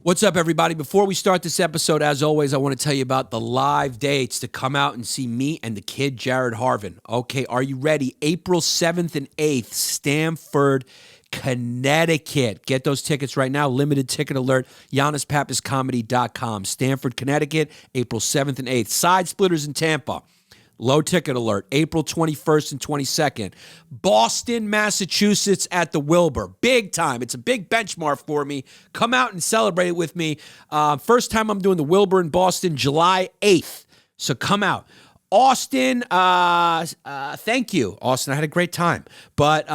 What's up, everybody? Before we start this episode, as always, I want to tell you about the live dates to come out and see me and the kid, Jared Harvin. Okay, are you ready? April 7th and 8th, Stamford, Connecticut. Get those tickets right now. Limited ticket alert, YannisPappasComedy.com. Stamford, Connecticut, April 7th and 8th. Side Splitters in Tampa. Low ticket alert, April 21st and 22nd. Boston, Massachusetts at the Wilbur. Big time. It's a big benchmark for me. Come out and celebrate it with me. First time I'm doing the Wilbur in Boston, July 8th. So come out. Austin, thank you. Austin, I had a great time. But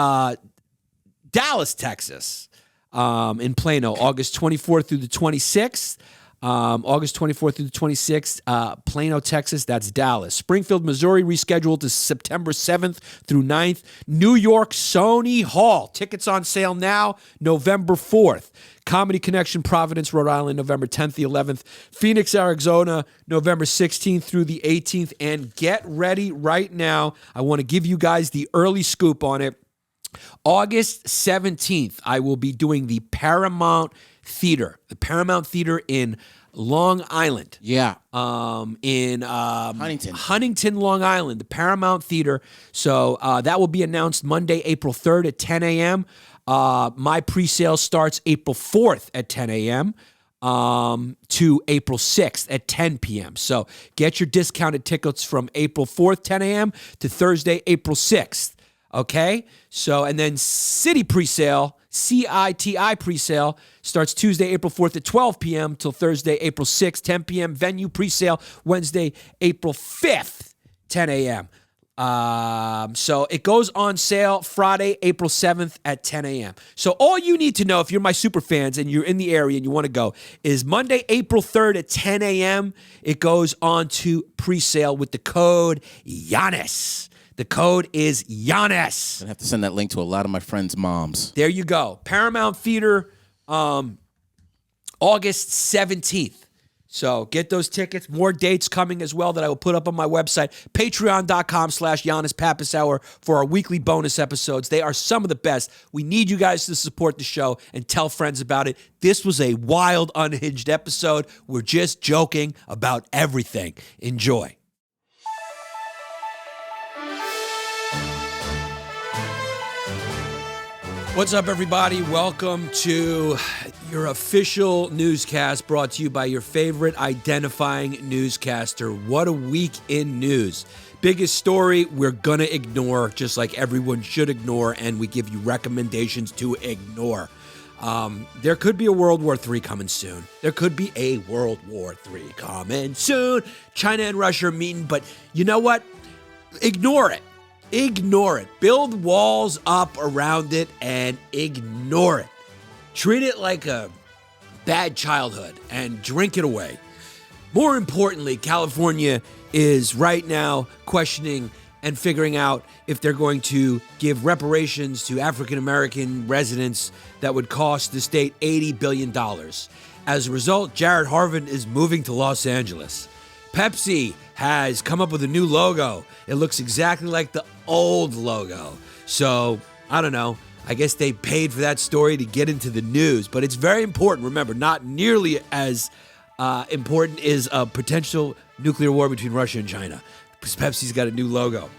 Dallas, Texas, in Plano, August 24th through the 26th. August 24th through the 26th, Plano, Texas, that's Dallas. Springfield, Missouri, rescheduled to September 7th through 9th. New York, Sony Hall. Tickets on sale now, November 4th. Comedy Connection, Providence, Rhode Island, November 10th, the 11th. Phoenix, Arizona, November 16th through the 18th. And get ready right now. I want to give you guys the early scoop on it. August 17th, I will be doing the Paramount Theater in Long Island. Yeah. In Huntington, Long Island, the Paramount Theater. So that will be announced Monday, April 3rd at 10 a.m. My pre-sale starts April 4th at 10 a.m. To April 6th at 10 p.m. So get your discounted tickets from April 4th, 10 a.m. to Thursday, April 6th. Okay? So, and then City pre-sale, CITI pre-sale, starts Tuesday, April 4th at 12 p.m. till Thursday, April 6th, 10 p.m. Venue pre-sale, Wednesday, April 5th, 10 a.m. So it goes on sale Friday, April 7th at 10 a.m. So all you need to know if you're my super fans and you're in the area and you want to go is Monday, April 3rd at 10 a.m. It goes on to pre-sale with the code Yannis. The code is Yannis. I have to send that link to a lot of my friends' moms. There you go. Paramount Theater, August 17th. So get those tickets. More dates coming as well that I will put up on my website. Patreon.com/Yannis Pappas Hour for our weekly bonus episodes. They are some of the best. We need you guys to support the show and tell friends about it. This was a wild, unhinged episode. We're just joking about everything. Enjoy. What's up, everybody? Welcome to your official newscast brought to you by your favorite identifying newscaster. What a week in news. Biggest story we're going to ignore, just like everyone should ignore, and we give you recommendations to ignore. There could be a World War III coming soon. There could be a World War III coming soon. China and Russia are meeting, but you know what? Ignore it. Ignore it. Build walls up around it and ignore it. Treat it like a bad childhood and drink it away. More importantly, California is right now questioning and figuring out if they're going to give reparations to African-American residents that would cost the state $80 billion. As a result, Jared Harvin is moving to Los Angeles. Pepsi has come up with a new logo. It looks exactly like the old logo. So, I don't know. I guess they paid for that story to get into the news. But it's very important. Remember, not nearly as important is a potential nuclear war between Russia and China. Because Pepsi's got a new logo.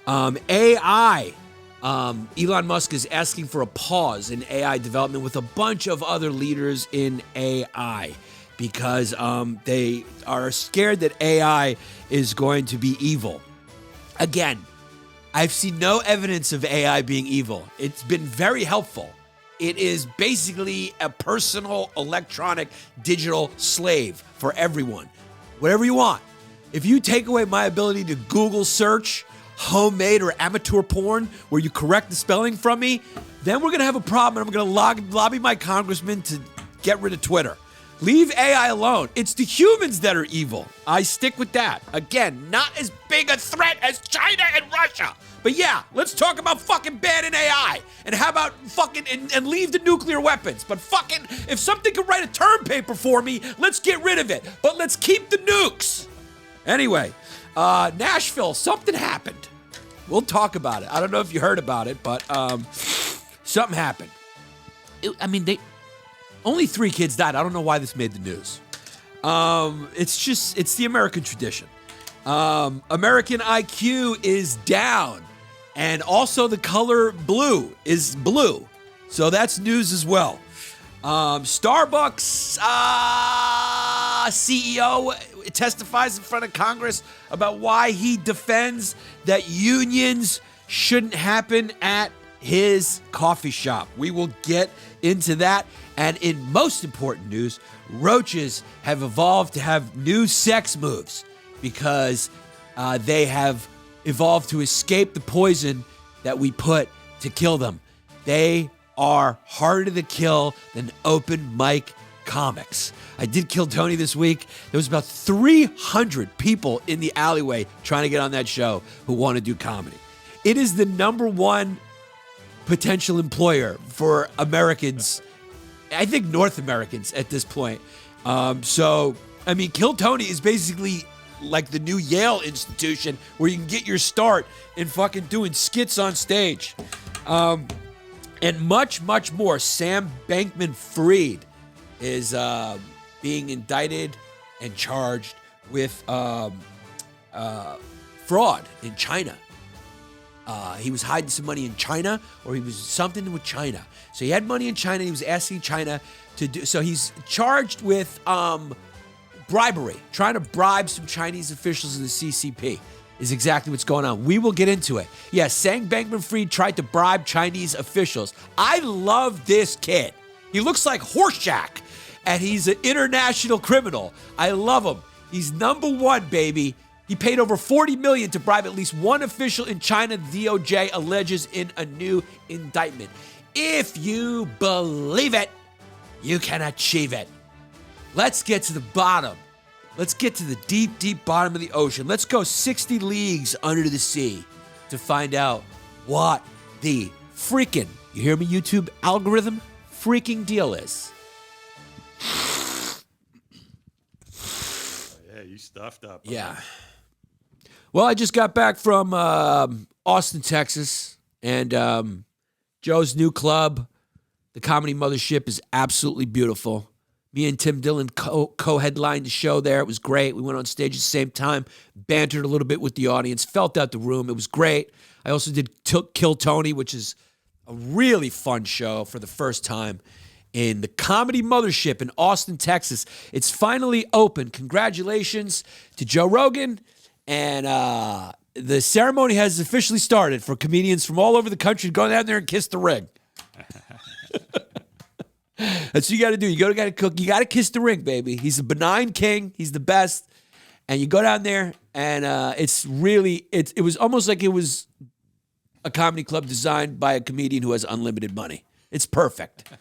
AI. Elon Musk is asking for a pause in AI development with a bunch of other leaders in AI. Because they are scared that AI is going to be evil. Again, I've seen no evidence of AI being evil. It's been very helpful. It is basically a personal electronic digital slave for everyone. Whatever you want. If you take away my ability to Google search homemade or amateur porn where you correct the spelling from me, then we're going to have a problem and I'm going to lobby my congressman to get rid of Twitter. Leave AI alone. It's the humans that are evil. I stick with that. Again, not as big a threat as China and Russia. But yeah, let's talk about fucking banning AI. And how about fucking, and leave the nuclear weapons. But fucking, if something can write a term paper for me, let's get rid of it. But let's keep the nukes. Anyway, Nashville, something happened. We'll talk about it. I don't know if you heard about it, but something happened. Only 3 kids died. I don't know why this made the news. It's the American tradition. American IQ is down. And also the color blue is blue. So that's news as well. Starbucks CEO testifies in front of Congress about why he defends that unions shouldn't happen at his coffee shop. We will get into that. And in most important news, roaches have evolved to have new sex moves because they have evolved to escape the poison that we put to kill them. They are harder to kill than open mic comics. I did Kill Tony this week. There was about 300 people in the alleyway trying to get on that show who want to do comedy. It is the number one potential employer for Americans, I think North Americans at this point. Kill Tony is basically like the new Yale institution where you can get your start in fucking doing skits on stage. And much, much more. Sam Bankman-Fried is being indicted and charged with fraud in China. He was hiding some money in China, or he was something with China. So he had money in China, and he was asking China to do. So he's charged with bribery, trying to bribe some Chinese officials in the CCP. Is exactly what's going on. We will get into it. Yes, Sam Bankman-Fried tried to bribe Chinese officials. I love this kid. He looks like Horseshack, and he's an international criminal. I love him. He's number one, baby. He paid over $40 million to bribe at least one official in China, DOJ alleges in a new indictment. If you believe it, you can achieve it. Let's get to the bottom. Let's get to the deep, deep bottom of the ocean. Let's go 60 leagues under the sea to find out what the freaking, you hear me, YouTube algorithm, freaking deal is. Yeah, you stuffed up. Yeah. Well, I just got back from Austin, Texas, and Joe's new club, the Comedy Mothership, is absolutely beautiful. Me and Tim Dillon co-headlined the show there. It was great. We went on stage at the same time, bantered a little bit with the audience, felt out the room. It was great. I also did Kill Tony, which is a really fun show for the first time in the Comedy Mothership in Austin, Texas. It's finally open. Congratulations to Joe Rogan. And the ceremony has officially started for comedians from all over the country to go down there and kiss the ring. That's what you got to do. You got to cook. You got to kiss the ring, baby. He's a benign king. He's the best. And you go down there, and it was almost like it was a comedy club designed by a comedian who has unlimited money. It's perfect.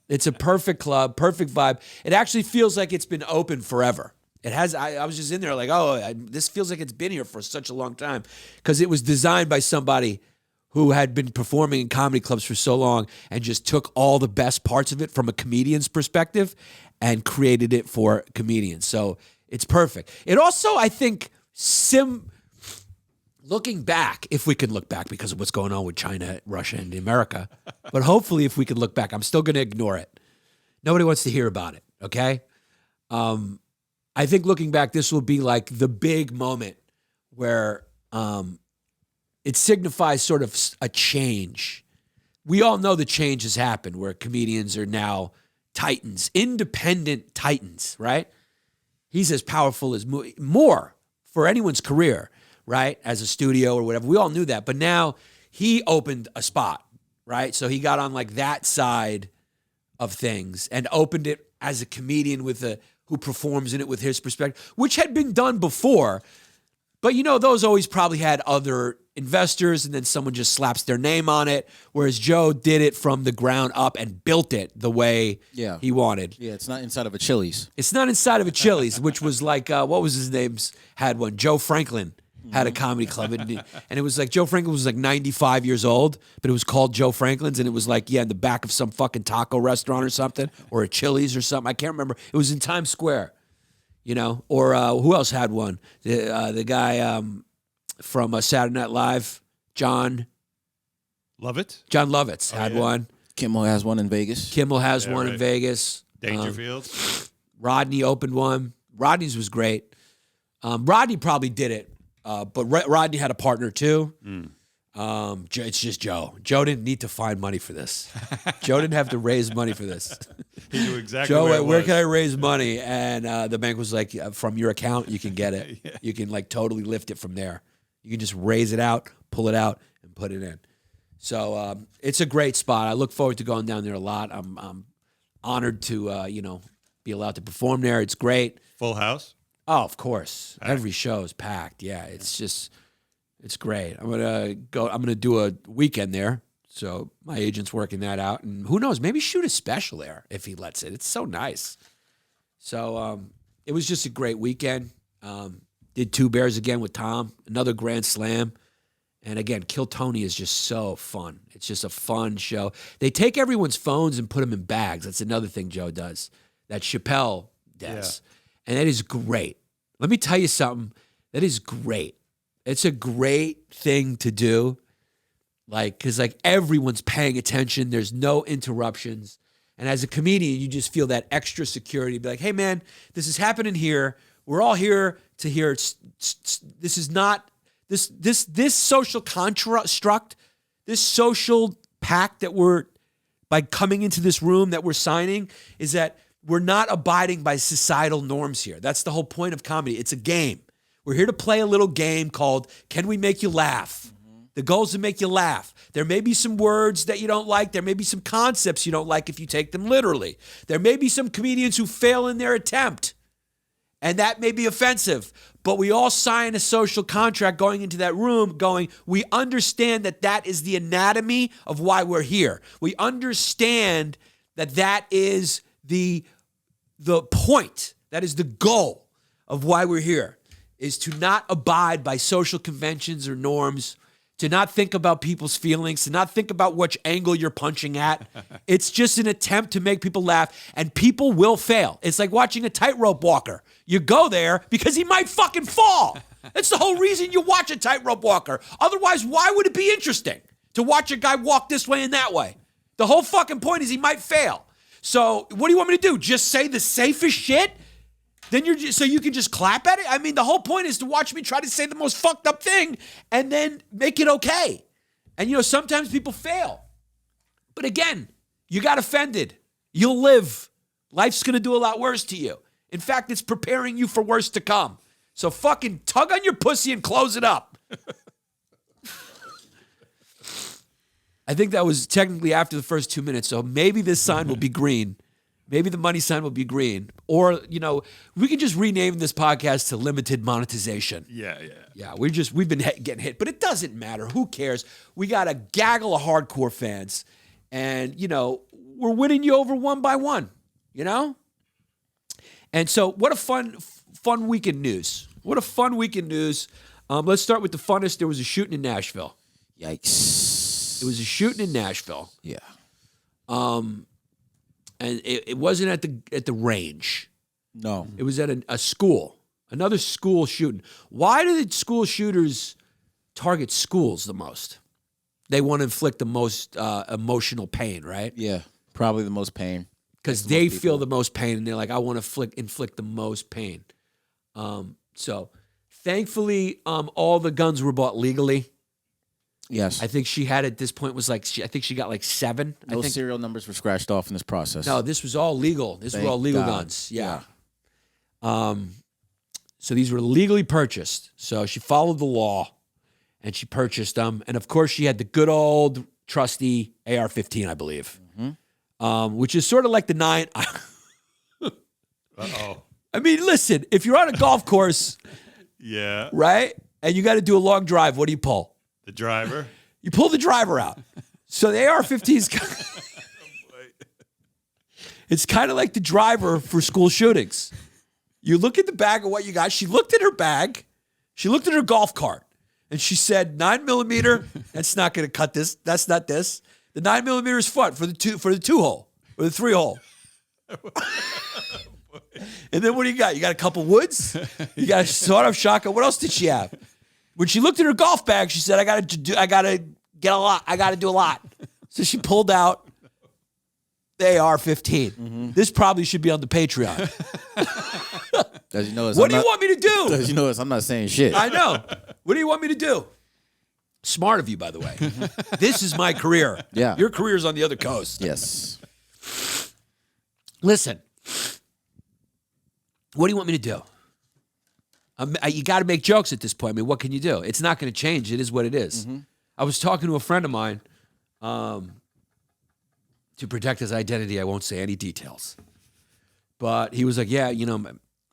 It's a perfect club, perfect vibe. It actually feels like it's been open forever. It has. I was just in there like, this feels like it's been here for such a long time because it was designed by somebody who had been performing in comedy clubs for so long and just took all the best parts of it from a comedian's perspective and created it for comedians. So it's perfect. It also, I think, looking back, if we can look back because of what's going on with China, Russia, and America, but hopefully if we can look back, I'm still going to ignore it. Nobody wants to hear about it, okay? I think looking back, this will be like the big moment where it signifies sort of a change. We all know the change has happened where comedians are now titans, independent titans, right? He's as powerful as more for anyone's career, right? As a studio or whatever. We all knew that. But now he opened a spot, right? So he got on like that side of things and opened it as a comedian who performs in it with his perspective, which had been done before. But, those always probably had other investors, and then someone just slaps their name on it, whereas Joe did it from the ground up and built it the way he wanted. Yeah, it's not inside of a Chili's. It's not inside of a Chili's, which was like, what was his name? Had one. Joe Franklin had a comedy club, and it was like Joe Franklin was like 95 years old, but it was called Joe Franklin's, and it was like, in the back of some fucking taco restaurant or something, or a Chili's or something. I can't remember. It was in Times Square. Or who else had one? The guy from Saturday Night Live, John Lovitz? John Lovitz had one. Kimmel has one in Vegas. Kimmel has one in Vegas. Dangerfield. Rodney opened one. Rodney's was great. Rodney probably did it, but Rodney had a partner too. It's just Joe. Joe didn't need to find money for this. Joe didn't have to raise money for this. He knew exactly Joe, where can I raise money? And the bank was like, from your account, you can get it. Yeah. You can like totally lift it from there. You can just raise it out, pull it out, and put it in. So it's a great spot. I look forward to going down there a lot. I'm honored to be allowed to perform there. It's great. Full house? Oh, of course. Every show is packed. Yeah, it's great. I'm gonna do a weekend there. So my agent's working that out, and who knows? Maybe shoot a special there if he lets it. It's so nice. So it was just a great weekend. Did Two Bears again with Tom. Another grand slam. And again, Kill Tony is just so fun. It's just a fun show. They take everyone's phones and put them in bags. That's another thing Joe does. That Chappelle does. Yeah. And that is great. Let me tell you something. That is great. It's a great thing to do. Because everyone's paying attention. There's no interruptions. And as a comedian, you just feel that extra security. Be like, hey, man, this is happening here. We're all here to hear. This is not... This social construct, this social pact that we're, by coming into this room that we're signing, is that we're not abiding by societal norms here. That's the whole point of comedy. It's a game. We're here to play a little game called Can We Make You Laugh? The goal is to make you laugh. There may be some words that you don't like. There may be some concepts you don't like if you take them literally. There may be some comedians who fail in their attempt, and that may be offensive. But we all sign a social contract going into that room going, we understand that that is the anatomy of why we're here. We understand that that is the point, that is the goal of why we're here, is to not abide by social conventions or norms, to not think about people's feelings, to not think about which angle you're punching at. It's just an attempt to make people laugh, and people will fail. It's like watching a tightrope walker. You go there because he might fucking fall. That's the whole reason you watch a tightrope walker. Otherwise, why would it be interesting to watch a guy walk this way and that way? The whole fucking point is he might fail. So what do you want me to do? Just say the safest shit? Then so you can just clap at it? I mean, the whole point is to watch me try to say the most fucked up thing and then make it okay. And, sometimes people fail. But again, you got offended. You'll live. Life's going to do a lot worse to you. In fact, it's preparing you for worse to come. So fucking tug on your pussy and close it up. I think that was technically after the first 2 minutes, so maybe this sign will be green. Maybe the money sign will be green. Or, we can just rename this podcast to Limited Monetization. Yeah. Yeah, we've been getting hit, but it doesn't matter. Who cares? We got a gaggle of hardcore fans, and, we're winning you over one by one, And so what a fun week in news. What a fun week in news. Let's start with the funnest. There was a shooting in Nashville. Yikes. It was a shooting in Nashville. Yeah. And it wasn't at the range. No. It was at a school. Another school shooting. Why do the school shooters target schools the most? They want to inflict the most emotional pain, right? Yeah. Probably the most pain. Because they feel the most pain, and they're like, I want to inflict the most pain. So, thankfully, all the guns were bought legally. Yes. I think she had at this point I think she got like 7. No serial numbers were scratched off in this process. No, this was all legal. These were all legal guns. Yeah. So these were legally purchased. So she followed the law, and she purchased them. And of course, she had the good old trusty AR-15, I believe. Which is sort of like the 9. Uh-oh. I mean, listen, if you're on a golf course, yeah, right, and you got to do a long drive, what do you pull? The driver. You pull the driver out. So the AR-15's it's kind of like the driver for school shootings. You look at the bag of what you got. She looked at her bag. She looked at her golf cart, and she said, 9mm, that's not going to cut this. That's not this. The 9mm is for the 2-hole or the 3-hole. And then what do you got? You got a couple woods. You got a sawed-off shotgun. What else did she have? When she looked at her golf bag, she said, "I got to do a lot. So she pulled out AR-15. This probably should be on the Patreon. As you know, What do you want me to do? As you know, I'm not saying shit. I know. What do you want me to do? Smart of you, by the way. This is my career. Yeah. Your career's on the other coast. Yes. Listen. What do you want me to do? You got to make jokes at this point. I mean, what can you do? It's not going to change. It is what it is. I was talking to a friend of mine. To protect his identity, I won't say any details. But he was like, yeah,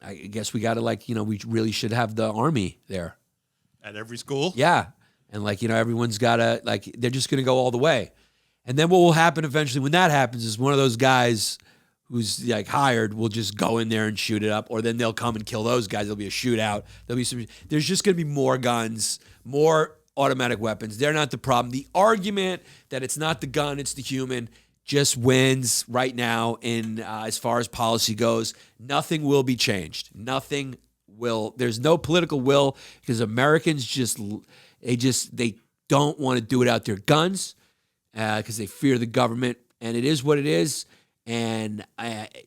I guess we got to we really should have the army there. At every school? Yeah. And everyone's got to, they're just going to go all the way. And then what will happen eventually when that happens is one of those guys who's hired will just go in there and shoot it up, or then they'll come and kill those guys. There'll be a shootout. There's just going to be more guns, more automatic weapons. They're not the problem. The argument that it's not the gun, it's the human, just wins right now in as far as policy goes. Nothing will be changed. Nothing will. There's no political will because Americans they don't want to do it out their guns because they fear the government, and it is what it is. And,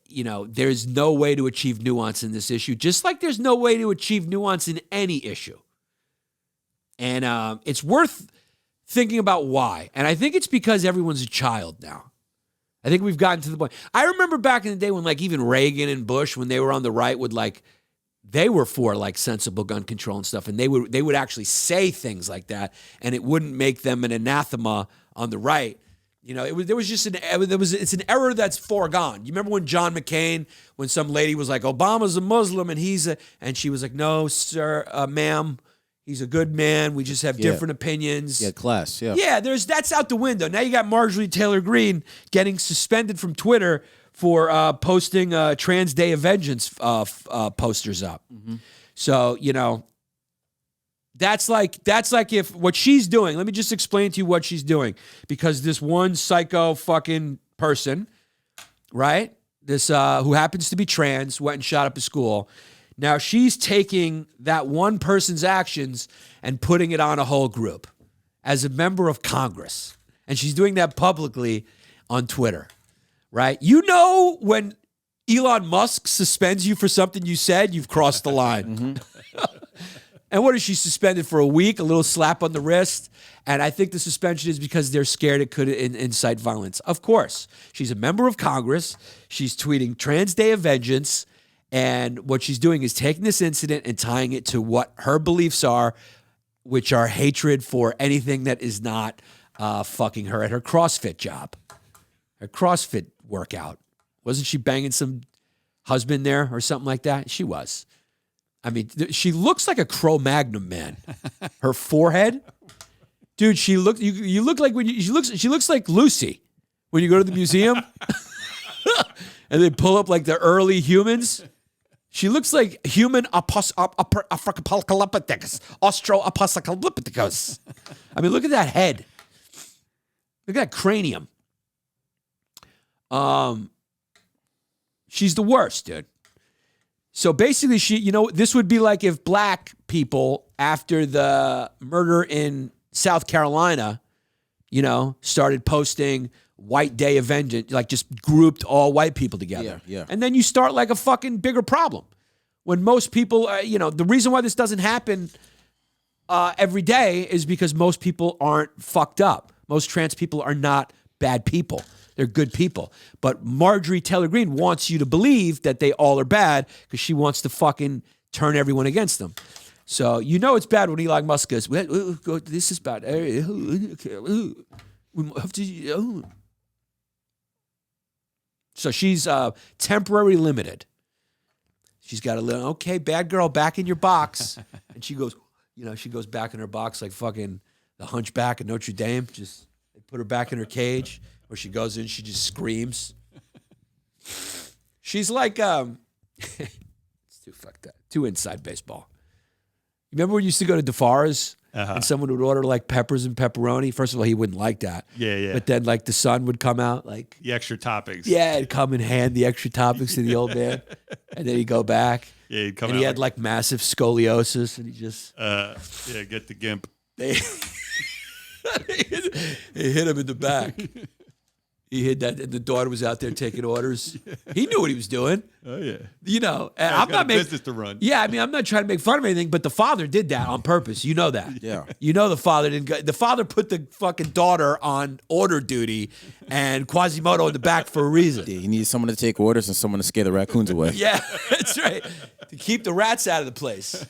there's no way to achieve nuance in this issue, just like there's no way to achieve nuance in any issue. And it's worth thinking about why. And I think it's because everyone's a child now. I think we've gotten to the point. I remember back in the day when even Reagan and Bush, when they were on the right, would they were for sensible gun control and stuff. And they would actually say things like that, and it wouldn't make them an anathema on the right. It's an error that's foregone. You remember when John McCain, when some lady was like, Obama's a Muslim and and she was like, no, sir, ma'am, he's a good man. We just have different opinions. Yeah, class. Yeah. Yeah, that's out the window. Now you got Marjorie Taylor Greene getting suspended from Twitter for posting Trans Day of Vengeance posters up. So, that's like if what she's doing, let me just explain to you what she's doing. Because this one psycho fucking person, right? This who happens to be trans, went and shot up a school. Now she's taking that one person's actions and putting it on a whole group as a member of Congress. And she's doing that publicly on Twitter, right? When Elon Musk suspends you for something you said, you've crossed the line. And what is she suspended for a week? A little slap on the wrist. And I think the suspension is because they're scared it could incite violence. Of course. She's a member of Congress. She's tweeting Trans Day of Vengeance. And what she's doing is taking this incident and tying it to what her beliefs are, which are hatred for anything that is not fucking her at her CrossFit job. Her CrossFit workout. Wasn't she banging some husband there or something like that? She was. I mean, she looks like a Cro-Magnon man. Her forehead, dude. She look. You look like she looks like Lucy when you go to the museum, and they pull up the early humans. She looks like human Australopithecus. I mean, look at that head. Look at that cranium. She's the worst, dude. So basically, this would be like if black people, after the murder in South Carolina, started posting White Day of Vengeance, just grouped all white people together. Yeah. And then you start a fucking bigger problem. When most people, the reason why this doesn't happen every day is because most people aren't fucked up. Most trans people are not bad people. They're good people. But Marjorie Taylor Greene wants you to believe that they all are bad because she wants to fucking turn everyone against them. So it's bad when Elon Musk goes, this is bad. So she's temporarily limited. She's got a little, okay, bad girl, back in your box. And she goes, she goes back in her box like fucking the Hunchback of Notre Dame. Just put her back in her cage. Where she goes in, she just screams. She's like, it's too fucked up. Too inside baseball. You remember when you used to go to DeFara's and someone would order peppers and pepperoni? First of all, he wouldn't like that. Yeah. But then the sun would come out the extra toppings. Yeah, it'd come and hand the extra toppings to the old man. And then he'd go back. Yeah, he'd come and out. He had massive scoliosis and he just. Get the gimp. They hit him in the back. He hid that, and the daughter was out there taking orders. He knew what he was doing. Oh yeah. You know, and He's I'm got not a making business to run. Yeah, I mean, I'm not trying to make fun of anything, but the father did that on purpose. You know that. Yeah. You know the father didn't go. The father put the fucking daughter on order duty and Quasimodo in the back for a reason. Yeah, you need someone to take orders and someone to scare the raccoons away. Yeah, that's right. To keep the rats out of the place.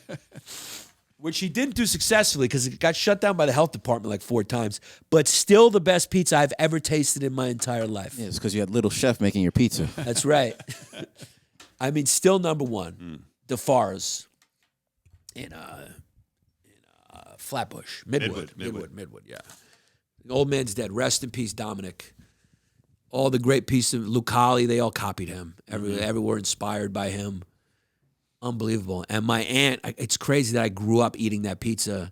Which he didn't do successfully because it got shut down by the health department like 4 times. But still the best pizza I've ever tasted in my entire life. Yeah, it's because you had Little Chef making your pizza. That's right. I mean, still number one. DeFar's in Flatbush. Midwood, yeah. The old man's dead. Rest in peace, Dominic. All the great pieces of Lucali, they all copied him. Everywhere inspired by him. Unbelievable. And my aunt, it's crazy that I grew up eating that pizza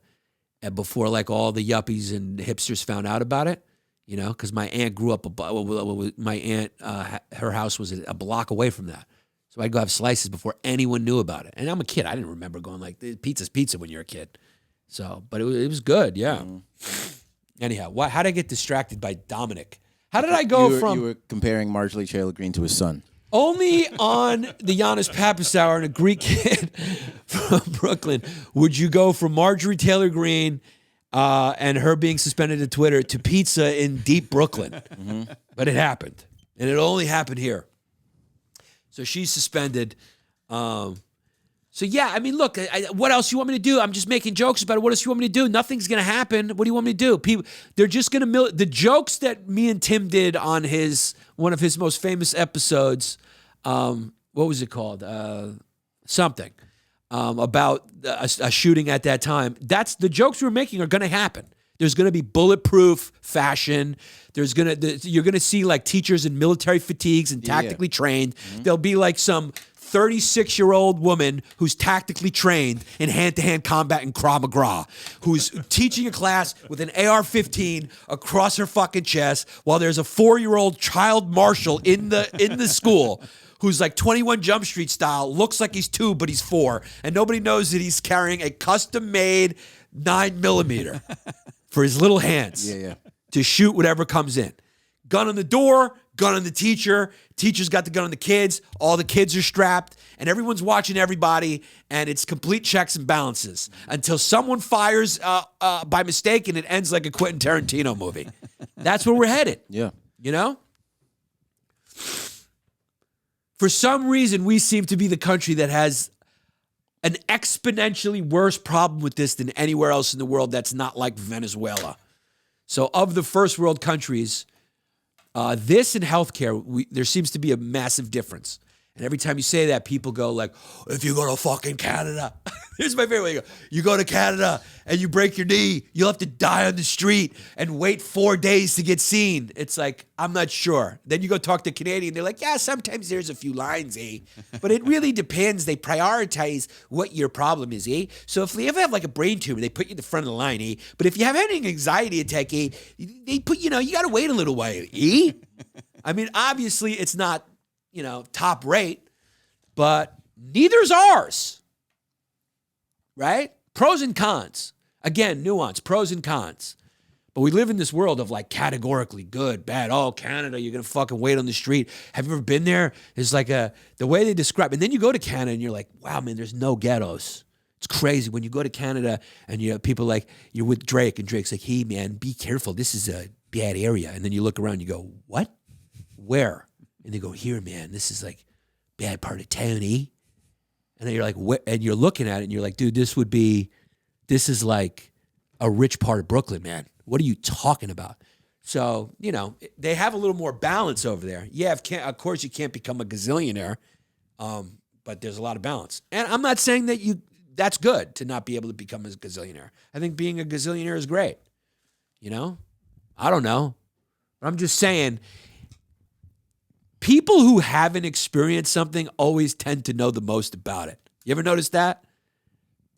before like all the yuppies and hipsters found out about it, you know, because my aunt grew up, her house was a block away from that. So I'd go have slices before anyone knew about it. And I'm a kid. I didn't remember going like, pizza's pizza when you're a kid. So, but it was good, yeah. Anyhow, how did I get distracted by Dominic? How did I go from... You were comparing Marjorie Taylor Greene to his son. Only on the Yannis Pappas Hour and a Greek kid from Brooklyn would you go from Marjorie Taylor Greene and her being suspended at Twitter to pizza in deep Brooklyn. But it happened. And it only happened here. So she's suspended. So, yeah, I mean, look, what else you want me to do? I'm just making jokes about it. What else you want me to do? Nothing's going to happen. What do you want me to do? People, they're just going to... The jokes that me and Tim did on one of his most famous episodes, what was it called? Something. About a shooting at that time. That's the jokes we're making are going to happen. There's going to be bulletproof fashion. You're going to see like teachers in military fatigues and tactically trained. There'll be like some 36-year-old woman who's tactically trained in hand-to-hand combat in Krav Maga, who's teaching a class with an AR-15 across her fucking chest while there's a 4-year-old child marshal in the school who's like 21 Jump Street style, looks like he's 2, but he's 4, and nobody knows that he's carrying a custom-made 9mm for his little hands to shoot whatever comes in. Gun on the door, gun on the teacher. Teacher's got the gun on the kids. All the kids are strapped, and everyone's watching everybody, and it's complete checks and balances until someone fires by mistake, and it ends like a Quentin Tarantino movie. That's where we're headed. Yeah. You know? For some reason, we seem to be the country that has an exponentially worse problem with this than anywhere else in the world that's not like Venezuela. So of the first world countries... this and healthcare, there seems to be a massive difference. And every time you say that, people go like, if you go to fucking Canada, here's my favorite way. You go to Canada and you break your knee, you'll have to die on the street and wait 4 days to get seen. It's like, I'm not sure. Then you go talk to Canadian, they're like, yeah, sometimes there's a few lines, but it really depends. They prioritize what your problem is, So if you ever have like a brain tumor, they put you in the front of the line, But if you have any anxiety attack, they put, you got to wait a little while, I mean, obviously it's not, top rate, but neither's ours, right? Pros and cons. Again, nuance, pros and cons. But we live in this world of like categorically good, bad. Oh, Canada, you're going to fucking wait on the street. Have you ever been there? It's like the way they describe, and then you go to Canada and you're like, wow, man, there's no ghettos. It's crazy when you go to Canada and people like, you're with Drake and Drake's like, hey man, be careful. This is a bad area. And then you look around and you go, what? Where? And they go, here, man, this is like bad part of town, And then you're like, what? And you're looking at it and you're like, dude, this is like a rich part of Brooklyn, man. What are you talking about? So, they have a little more balance over there. Yeah, of course you can't become a gazillionaire, but there's a lot of balance. And I'm not saying that that's good to not be able to become a gazillionaire. I think being a gazillionaire is great. I don't know. But I'm just saying, people who haven't experienced something always tend to know the most about it. You ever notice that?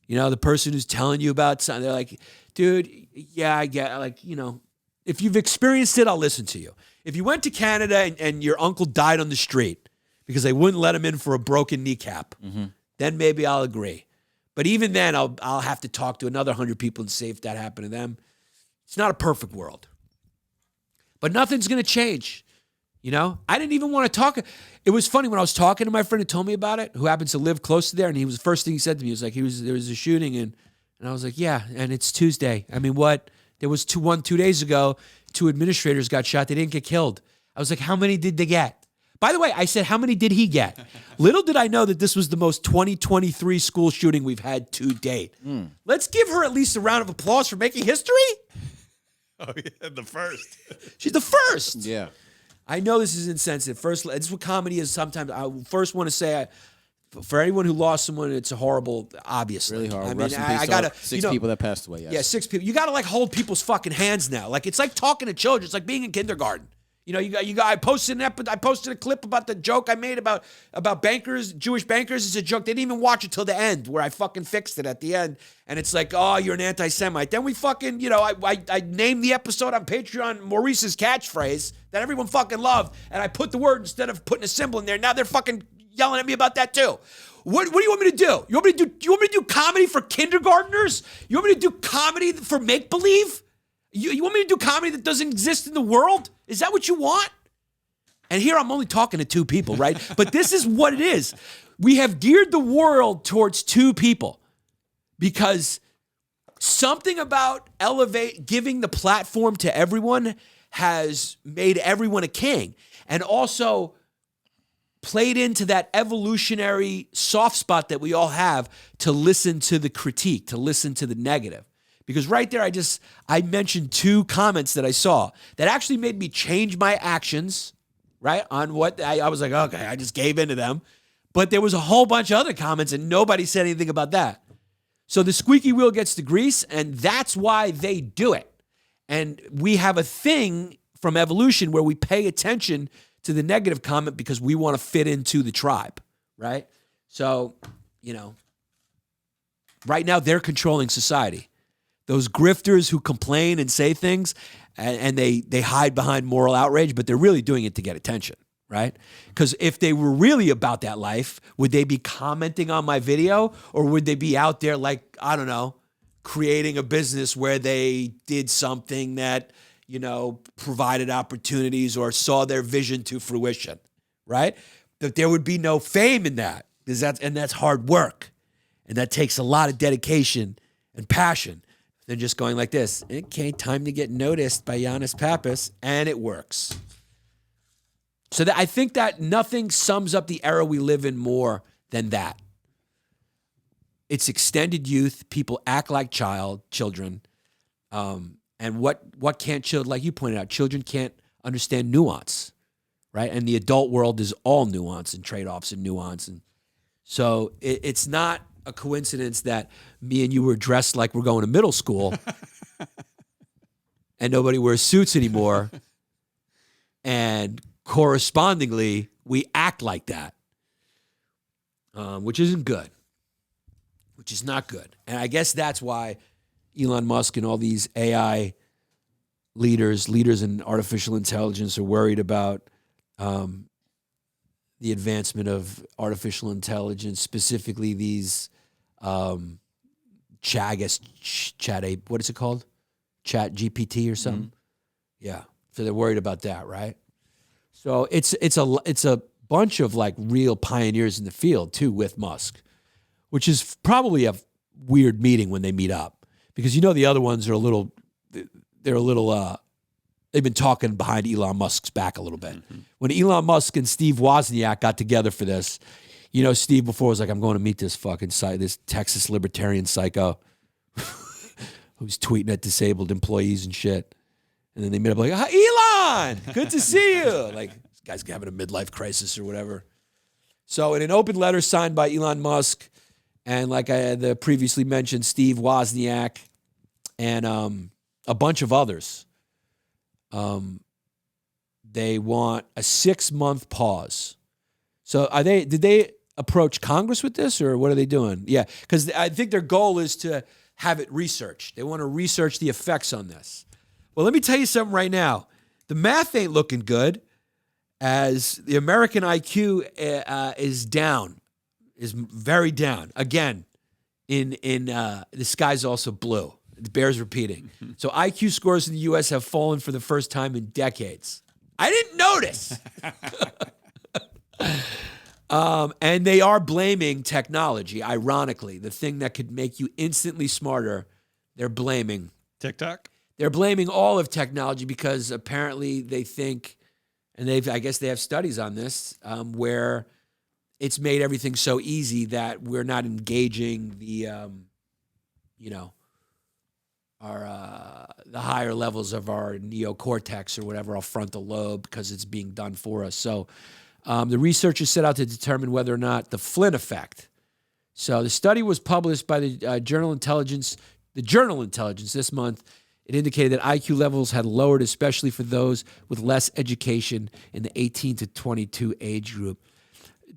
The person who's telling you about something, they're like, dude, yeah, I get it. If you've experienced it, I'll listen to you. If you went to Canada and your uncle died on the street because they wouldn't let him in for a broken kneecap, then maybe I'll agree. But even then, I'll have to talk to another 100 people and see if that happened to them. It's not a perfect world. But nothing's going to change. You know, I didn't even want to talk. It was funny when I was talking to my friend who told me about it, who happens to live close to there, and he was the first thing he said to me. He was like, there was a shooting, and I was like, yeah, and it's Tuesday. I mean, what? There was 2 days ago, 2 administrators got shot. They didn't get killed. I was like, how many did they get? By the way, I said, how many did he get? Little did I know that this was the most 2023 school shooting we've had to date. Let's give her at least a round of applause for making history. Oh, yeah, the first. She's the first. Yeah. I know this is insensitive. First, this is what comedy is sometimes. I first want to say, for anyone who lost someone, it's a horrible, obviously. Really hard. I mean, Rest in peace I to gotta, all 6 people that passed away. Yes. Yeah, 6 people. You got to like hold people's fucking hands now. Like it's like talking to children. It's like being in kindergarten. You know, you got. I posted a clip about the joke I made about bankers, Jewish bankers. It's a joke. They didn't even watch it till the end, where I fucking fixed it at the end. And it's like, oh, you're an anti-Semite. Then we fucking, you know, I named the episode on Patreon Maurice's catchphrase that everyone fucking loved, and I put the word instead of putting a symbol in there. Now they're fucking yelling at me about that too. What do you want me to do? You want me to do comedy for kindergartners? You want me to do comedy for make-believe? You want me to do comedy that doesn't exist in the world? Is that what you want? And here I'm only talking to 2 people, right? But this is what it is. We have geared the world towards 2 people because something about giving the platform to everyone has made everyone a king, and also played into that evolutionary soft spot that we all have to listen to the critique, to listen to the negative. Because right there, I mentioned 2 comments that I saw that actually made me change my actions, right? On what I was like, okay, I just gave into them. But there was a whole bunch of other comments and nobody said anything about that. So the squeaky wheel gets the grease, and that's why they do it. And we have a thing from evolution where we pay attention to the negative comment because we want to fit into the tribe, right? So, you know, right now they're controlling society. Those grifters who complain and say things, and they hide behind moral outrage, but they're really doing it to get attention, right? Because if they were really about that life, would they be commenting on my video, or would they be out there like, I don't know, creating a business where they did something that, you know, provided opportunities or saw their vision to fruition, right? That there would be no fame in that, because that's hard work, and that takes a lot of dedication and passion. They're just going like this. Okay, time to get noticed by Yannis Pappas, and it works. So I think that nothing sums up the era we live in more than that. It's extended youth. People act like children. And what can't children, like you pointed out, children can't understand nuance, right? And the adult world is all nuance and trade-offs and nuance. And so it's not a coincidence that me and you were dressed like we're going to middle school and nobody wears suits anymore. And correspondingly, we act like that, which isn't good, which is not good. And I guess that's why Elon Musk and all these AI leaders in artificial intelligence are worried about the advancement of artificial intelligence, specifically these chat, what is it called? Chat GPT or something? Mm-hmm. Yeah. So they're worried about that, right? So it's a bunch of like real pioneers in the field too with Musk, which is probably a weird meeting when they meet up, because you know the other ones are they've been talking behind Elon Musk's back a little bit. Mm-hmm. When Elon Musk and Steve Wozniak got together for this, you know, Steve before was like, I'm going to meet this this Texas libertarian psycho who's tweeting at disabled employees and shit. And then they met up like, Elon, good to see you. Like, this guy's having a midlife crisis or whatever. So in an open letter signed by Elon Musk and like I had previously mentioned, Steve Wozniak and a bunch of others, they want a 6-month pause. So did they approach Congress with this, or what are they doing? Yeah, because I think their goal is to have it researched. They want to research the effects on this. Well, let me tell you something right now. The math ain't looking good, as the American IQ is down, is very down. Again, in the sky's also blue. It bears repeating. So IQ scores in the U.S. have fallen for the first time in decades. I didn't notice. And they are blaming technology, ironically. The thing that could make you instantly smarter, they're blaming. TikTok? They're blaming all of technology because apparently they think, and I guess they have studies on this, where it's made everything so easy that we're not engaging the, the higher levels of our neocortex or whatever, our frontal lobe, because it's being done for us. So the researchers set out to determine whether or not the Flynn effect. So the study was published by the Journal Intelligence this month. It indicated that IQ levels had lowered, especially for those with less education in the 18 to 22 age group.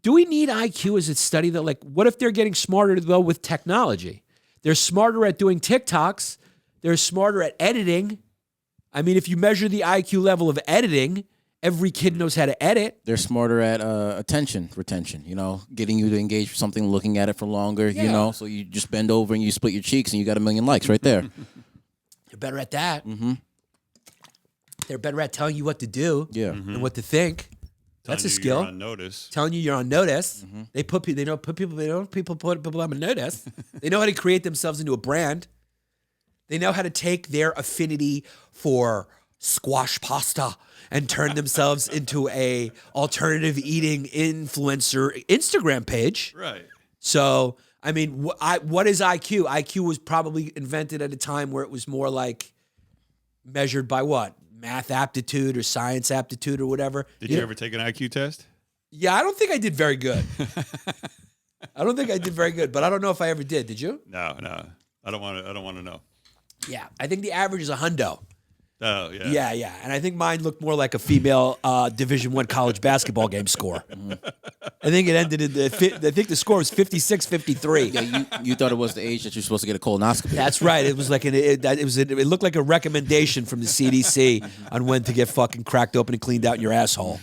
Do we need IQ as a study that, like, what if they're getting smarter, though, with technology? They're smarter at doing TikToks. They're smarter at editing. I mean, if you measure the IQ level of editing, every kid knows how to edit. They're smarter at attention retention, getting you to engage with something, looking at it for longer, so you just bend over and you split your cheeks and you got 1 million likes right there. They're better at that. Mm-hmm. They're better at telling you what to do and what to think. That's a skill. You're on notice. Telling you you're on notice. Mm-hmm. People put people on notice. They know how to create themselves into a brand. They know how to take their affinity for squash pasta and turn themselves into a alternative eating influencer Instagram page. Right. So, I mean, what is IQ? IQ was probably invented at a time where it was more like measured by what? Math aptitude or science aptitude or whatever. Did you ever take an IQ test? Yeah, I don't think I did very good. But I don't know if I ever did. Did you? No. I don't want to know. Yeah, I think the average is a hundo. Oh, yeah. Yeah. And I think mine looked more like a female Division I college basketball game score. I think it ended in I think the score was 56-53. Yeah, you thought it was the age that you're supposed to get a colonoscopy. That's right. It was like it looked like a recommendation from the CDC on when to get fucking cracked open and cleaned out in your asshole.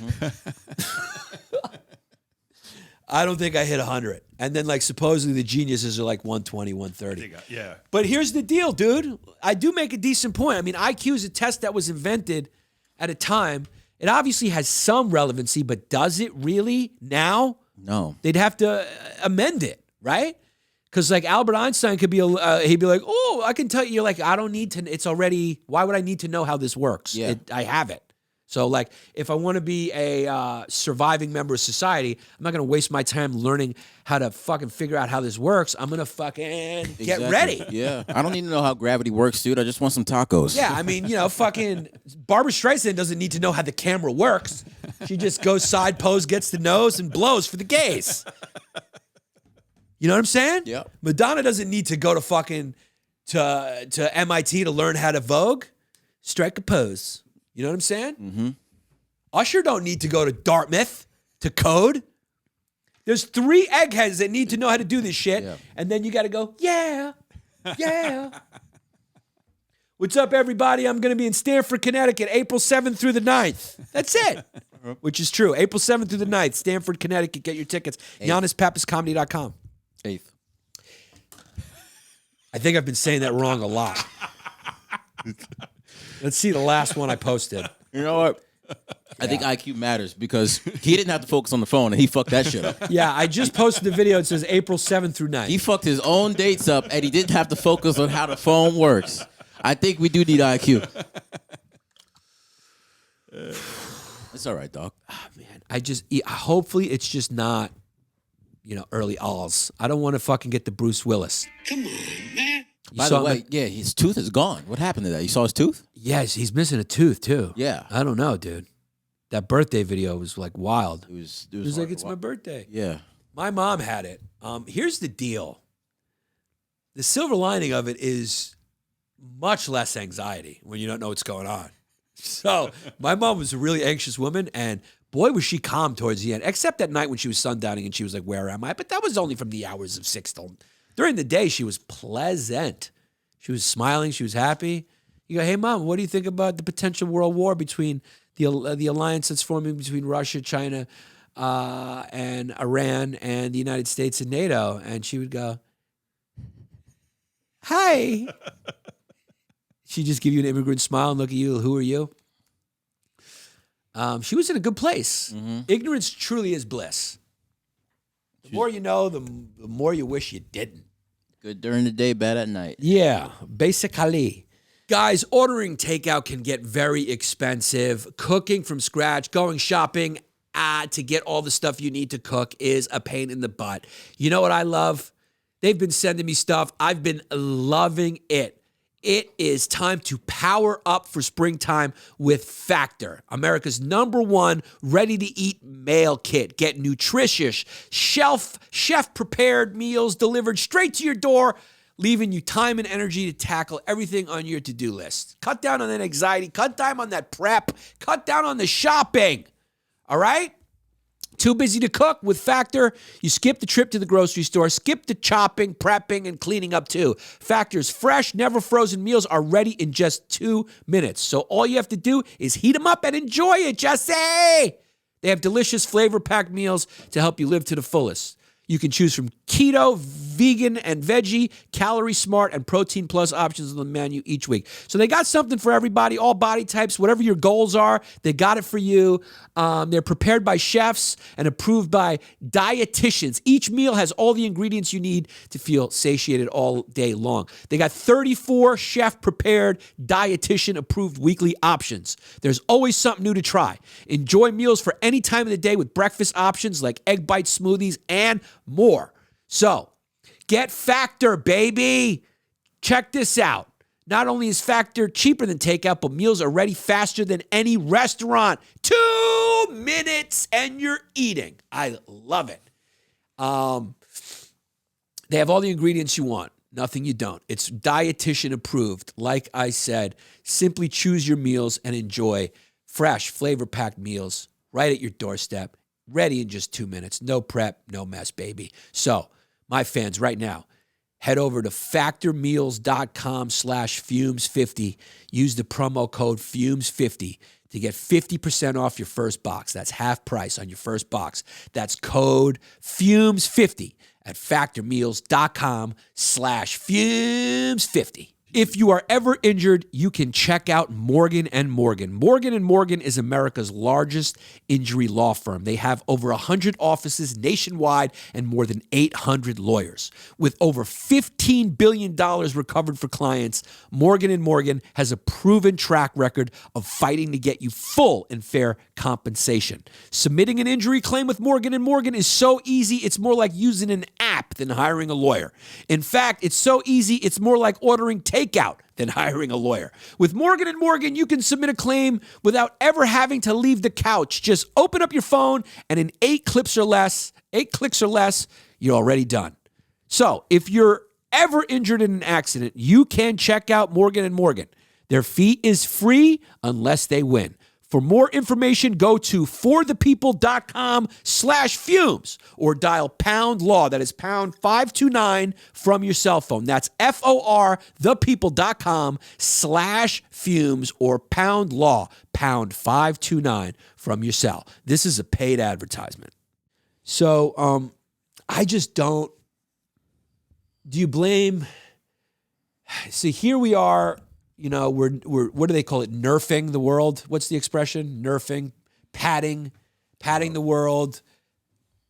I don't think I hit 100. And then, like, supposedly the geniuses are like 120, 130. Yeah. But here's the deal, dude. I do make a decent point. I mean, IQ is a test that was invented at a time. It obviously has some relevancy, but does it really now? No. They'd have to amend it, right? Because, like, Albert Einstein could be, he'd be like, oh, I can tell you, like, I don't need to, it's already, why would I need to know how this works? Yeah. I have it. So, like, if I want to be a surviving member of society, I'm not going to waste my time learning how to fucking figure out how this works. I'm going to fucking get ready. Yeah. I don't need to know how gravity works, dude. I just want some tacos. Yeah, I mean, fucking Barbara Streisand doesn't need to know how the camera works. She just goes side pose, gets the nose, and blows for the gays. You know what I'm saying? Yeah. Madonna doesn't need to go to fucking to MIT to learn how to Vogue. Strike a pose. You know what I'm saying? Mm-hmm. Usher don't need to go to Dartmouth to code. There's 3 eggheads that need to know how to do this shit. Yeah. And then you got to go, yeah. What's up, everybody? I'm going to be in Stamford, Connecticut, April 7th through the 9th. That's it. Which is true. April 7th through the 9th, Stamford, Connecticut. Get your tickets. YannisPappasComedy.com. 8th. I think I've been saying that wrong a lot. Let's see the last one I posted. You know what? I think IQ matters because he didn't have to focus on the phone and he fucked that shit up. Yeah, I just posted the video. It says April 7th through 9th. He fucked his own dates up and he didn't have to focus on how the phone works. I think we do need IQ. It's all right, dog. Oh, man, hopefully it's just not, early alls. I don't want to fucking get the Bruce Willis. Come on, man. By the way, his tooth is gone. What happened to that? You saw his tooth? Yes, he's missing a tooth too. Yeah. I don't know, dude. That birthday video was like wild. It was like, it's my birthday. Yeah. My mom had it. Here's the deal. The silver lining of it is much less anxiety when you don't know what's going on. So my mom was a really anxious woman, and boy, was she calm towards the end, except at night when she was sundowning and she was like, where am I? But that was only from the hours of 6 till... During the day, she was pleasant. She was smiling. She was happy. You go, hey, Mom, what do you think about the potential world war between the alliance that's forming between Russia, China, and Iran and the United States and NATO? And she would go, hi. She'd just give you an immigrant smile and look at you. Who are you? She was in a good place. Ignorance truly is bliss. The more you know, the more you wish you didn't. Good during the day, bad at night. Yeah, basically. Guys, ordering takeout can get very expensive. Cooking from scratch, going shopping to get all the stuff you need to cook is a pain in the butt. You know what I love? They've been sending me stuff. I've been loving it. It is time to power up for springtime with Factor, America's #1 ready-to-eat meal kit. Get nutritious, chef-prepared meals delivered straight to your door, leaving you time and energy to tackle everything on your to-do list. Cut down on that anxiety. Cut down on that prep. Cut down on the shopping. All right? Too busy to cook? With Factor, you skip the trip to the grocery store, skip the chopping, prepping, and cleaning up too. Factor's fresh, never frozen meals are ready in just 2 minutes. So all you have to do is heat them up and enjoy it, Jesse! They have delicious flavor-packed meals to help you live to the fullest. You can choose from keto, vegan, and veggie, calorie smart, and protein plus options on the menu each week. So they got something for everybody, all body types, whatever your goals are, they got it for you. They're prepared by chefs and approved by dietitians. Each meal has all the ingredients you need to feel satiated all day long. They got 34 chef-prepared, dietitian-approved weekly options. There's always something new to try. Enjoy meals for any time of the day with breakfast options like egg bite smoothies and more. So, get Factor, baby. Check this out. Not only is Factor cheaper than takeout, but meals are ready faster than any restaurant. 2 minutes and you're eating. I love it. They have all the ingredients you want. Nothing you don't. It's dietitian approved. Like I said, simply choose your meals and enjoy fresh, flavor-packed meals right at your doorstep. Ready in just 2 minutes. No prep, no mess, baby. So, my fans, right now, head over to factormeals.com/fumes50. Use the promo code fumes50 to get 50% off your first box. That's half price on your first box. That's code fumes50 at factormeals.com/fumes50. If you are ever injured, you can check out Morgan & Morgan. Morgan & Morgan is America's largest injury law firm. They have over 100 offices nationwide and more than 800 lawyers. With over $15 billion recovered for clients, Morgan & Morgan has a proven track record of fighting to get you full and fair compensation. Submitting an injury claim with Morgan & Morgan is so easy, it's more like using an app than hiring a lawyer. In fact, it's so easy, it's more like ordering takeout than hiring a lawyer. With Morgan & Morgan, you can submit a claim without ever having to leave the couch. Just open up your phone, and in 8 clicks or less, you're already done. So if you're ever injured in an accident, you can check out Morgan & Morgan. Their fee is free unless they win. For more information, go to forthepeople.com/fumes or dial pound law. That is pound 529 from your cell phone. That's FOR thepeople.com/fumes or pound law, pound 529 from your cell. This is a paid advertisement. So, I just don't. Do you blame? See, here we are. You know, we're what do they call it? Nerfing the world. What's the expression? Nerfing, patting the world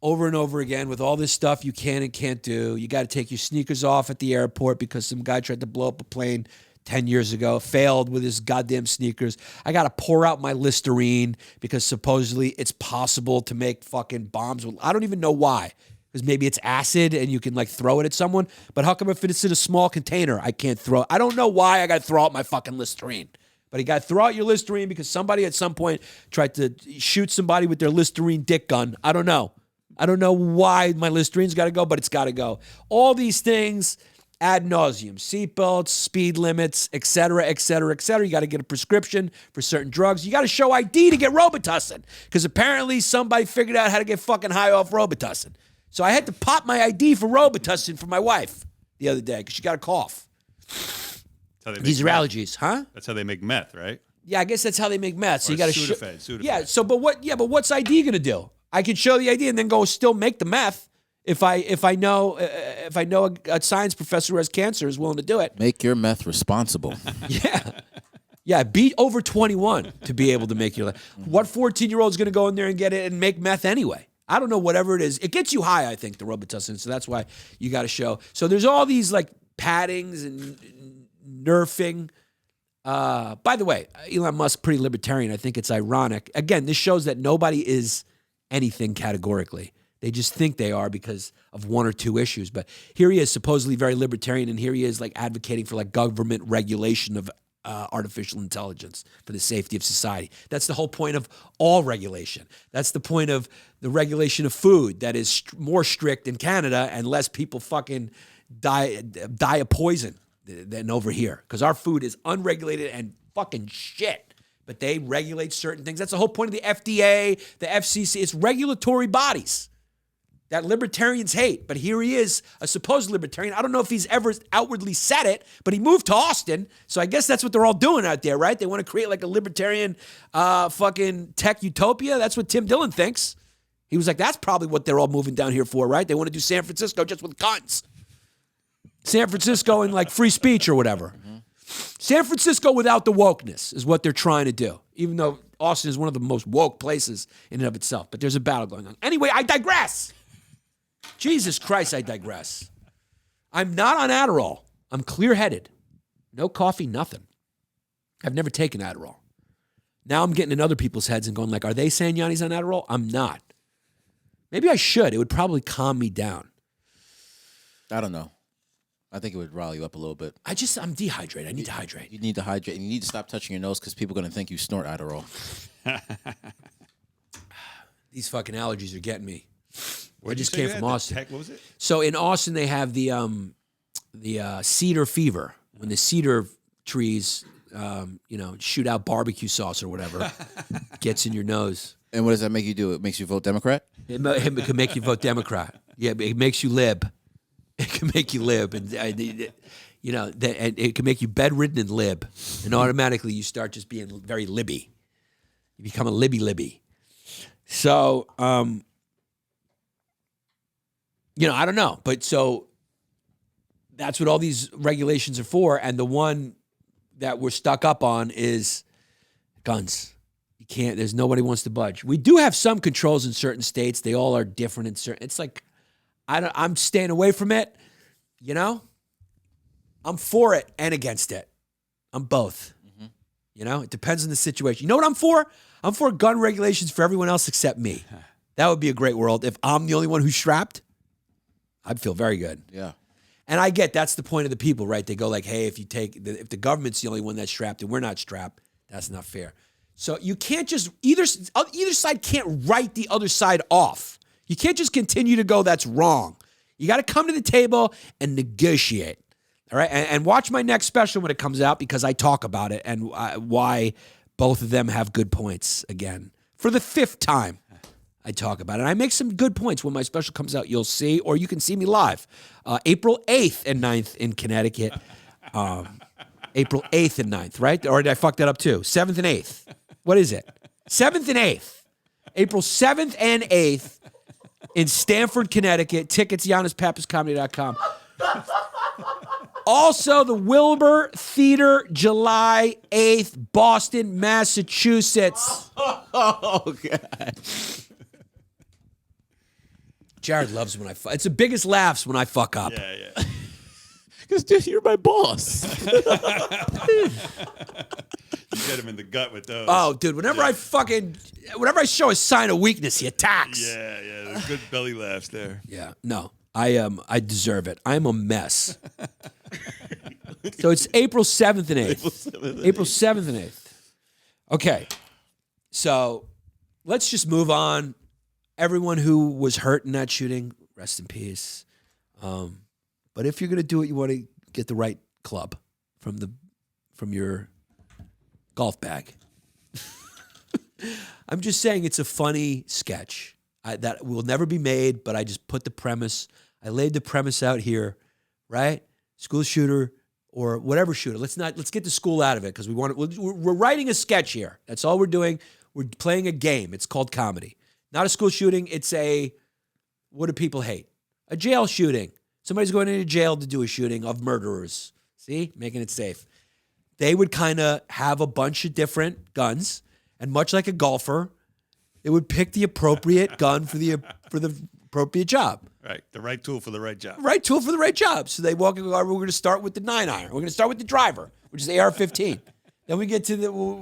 over and over again with all this stuff you can and can't do. You got to take your sneakers off at the airport because some guy tried to blow up a plane 10 years ago, failed with his goddamn sneakers. I got to pour out my Listerine because supposedly it's possible to make fucking bombs. I don't even know why. Because maybe it's acid and you can like throw it at someone. But how come if it's in a small container, I can't throw it? I don't know why I got to throw out my fucking Listerine. But you got to throw out your Listerine because somebody at some point tried to shoot somebody with their Listerine dick gun. I don't know. I don't know why my Listerine's got to go, but it's got to go. All these things ad nauseum. Seatbelts, speed limits, et cetera, et cetera, et cetera. You got to get a prescription for certain drugs. You got to show ID to get Robitussin. Because apparently somebody figured out how to get fucking high off Robitussin. So I had to pop my ID for Robitussin for my wife the other day because she got a cough. These are allergies, huh? That's how they make meth, right? Yeah, I guess that's how they make meth. So or you got to Sudafed. Yeah. So, but what's ID gonna do? I could show the ID and then go still make the meth if I know a science professor who has cancer is willing to do it. Make your meth responsible. Yeah. Yeah, be over 21 to be able to make your life. What 14-year-old is going to go in there and get it and make meth anyway? I don't know, whatever it is. It gets you high, I think, the Robitussin, so that's why you got to show. So there's all these, like, paddings and nerfing. By the way, Elon Musk, pretty libertarian. I think it's ironic. Again, this shows that nobody is anything categorically. They just think they are because of one or two issues. But here he is, supposedly very libertarian, and here he is, like, advocating for, like, government regulation of artificial intelligence for the safety of society. That's the whole point of all regulation. That's the point of the regulation of food that is more strict in Canada and less people fucking die of poison than over here. Because our food is unregulated and fucking shit. But they regulate certain things. That's the whole point of the FDA, the FCC. It's regulatory bodies that libertarians hate. But here he is, a supposed libertarian. I don't know if he's ever outwardly said it, but he moved to Austin. So I guess that's what they're all doing out there, right? They want to create like a libertarian fucking tech utopia. That's what Tim Dillon thinks. He was like, that's probably what they're all moving down here for, right? They want to do San Francisco just with guns. San Francisco and like free speech or whatever. Mm-hmm. San Francisco without the wokeness is what they're trying to do, even though Austin is one of the most woke places in and of itself. But there's a battle going on. Anyway, I digress. Jesus Christ, I digress. I'm not on Adderall. I'm clear-headed. No coffee, nothing. I've never taken Adderall. Now I'm getting in other people's heads and going like, are they saying Yanni's on Adderall? I'm not. Maybe I should. It would probably calm me down. I don't know. I think it would rile you up a little bit. I'm dehydrated. I need to hydrate. You need to hydrate. And you need to stop touching your nose because people are going to think you snort Adderall. These fucking allergies are getting me. I just came from Austin. What was it? So in Austin, they have the cedar fever. When the cedar trees, shoot out barbecue sauce or whatever, gets in your nose. And what does that make you do? It makes you vote Democrat? It can make you vote Democrat. Yeah, it makes you lib. It can make you lib, and and it can make you bedridden and lib, and automatically you start just being very libby. You become a libby. So, I don't know, but so that's what all these regulations are for, and the one that we're stuck up on is guns. You can't. There's nobody wants to budge. We do have some controls in certain states. They all are different in certain. It's like I'm staying away from it. I'm for it and against it. I'm both. Mm-hmm. It depends on the situation. You know what I'm for? I'm for gun regulations for everyone else except me. That would be a great world. If I'm the only one who's strapped, I'd feel very good. Yeah. And I get that's the point of the people, right? They go like, hey, if the government's the only one that's strapped and we're not strapped, that's not fair. So you can't just, either side can't write the other side off. You can't just continue to go, that's wrong. You got to come to the table and negotiate. All right. And watch my next special when it comes out because I talk about it and why both of them have good points again. For the 5th time, I talk about it. I make some good points when my special comes out. You'll see, or you can see me live. April 8th and 9th in Connecticut. April 8th and 9th, right? Or did I fuck that up too? 7th and 8th. What is it? 7th and 8th. April 7th and 8th. In Stamford, Connecticut. Tickets, YannisPappasComedy.com. Also, the Wilbur Theater, July 8th, Boston, Massachusetts. Oh, God. Jared loves when I fuck. It's the biggest laughs when I fuck up. Yeah. Because, dude, you're my boss. You get him in the gut with those. Oh, dude, whenever I show a sign of weakness, he attacks. Yeah. There's good belly laughs there. Yeah, no, I deserve it. I'm a mess. So it's April 7th and 8th. April 7th and 8th. Okay, so let's just move on. Everyone who was hurt in that shooting, rest in peace. But if you're going to do it, you want to get the right club from your golf bag. I'm just saying it's a funny sketch that will never be made, but I just put the premise. I laid the premise out here, right? School shooter or whatever shooter. Let's get the school out of it because we're writing a sketch here. That's all we're doing. We're playing a game. It's called comedy. Not a school shooting. It's what do people hate? A jail shooting. Somebody's going into jail to do a shooting of murderers. See? Making it safe. they would kind of have a bunch of different guns, and much like a golfer, they would pick the appropriate gun for the appropriate job. Right. The right tool for the right job. Right tool for the right job. So they walk in, we're going to start with the 9-iron. We're going to start with the driver, which is the AR-15. Then when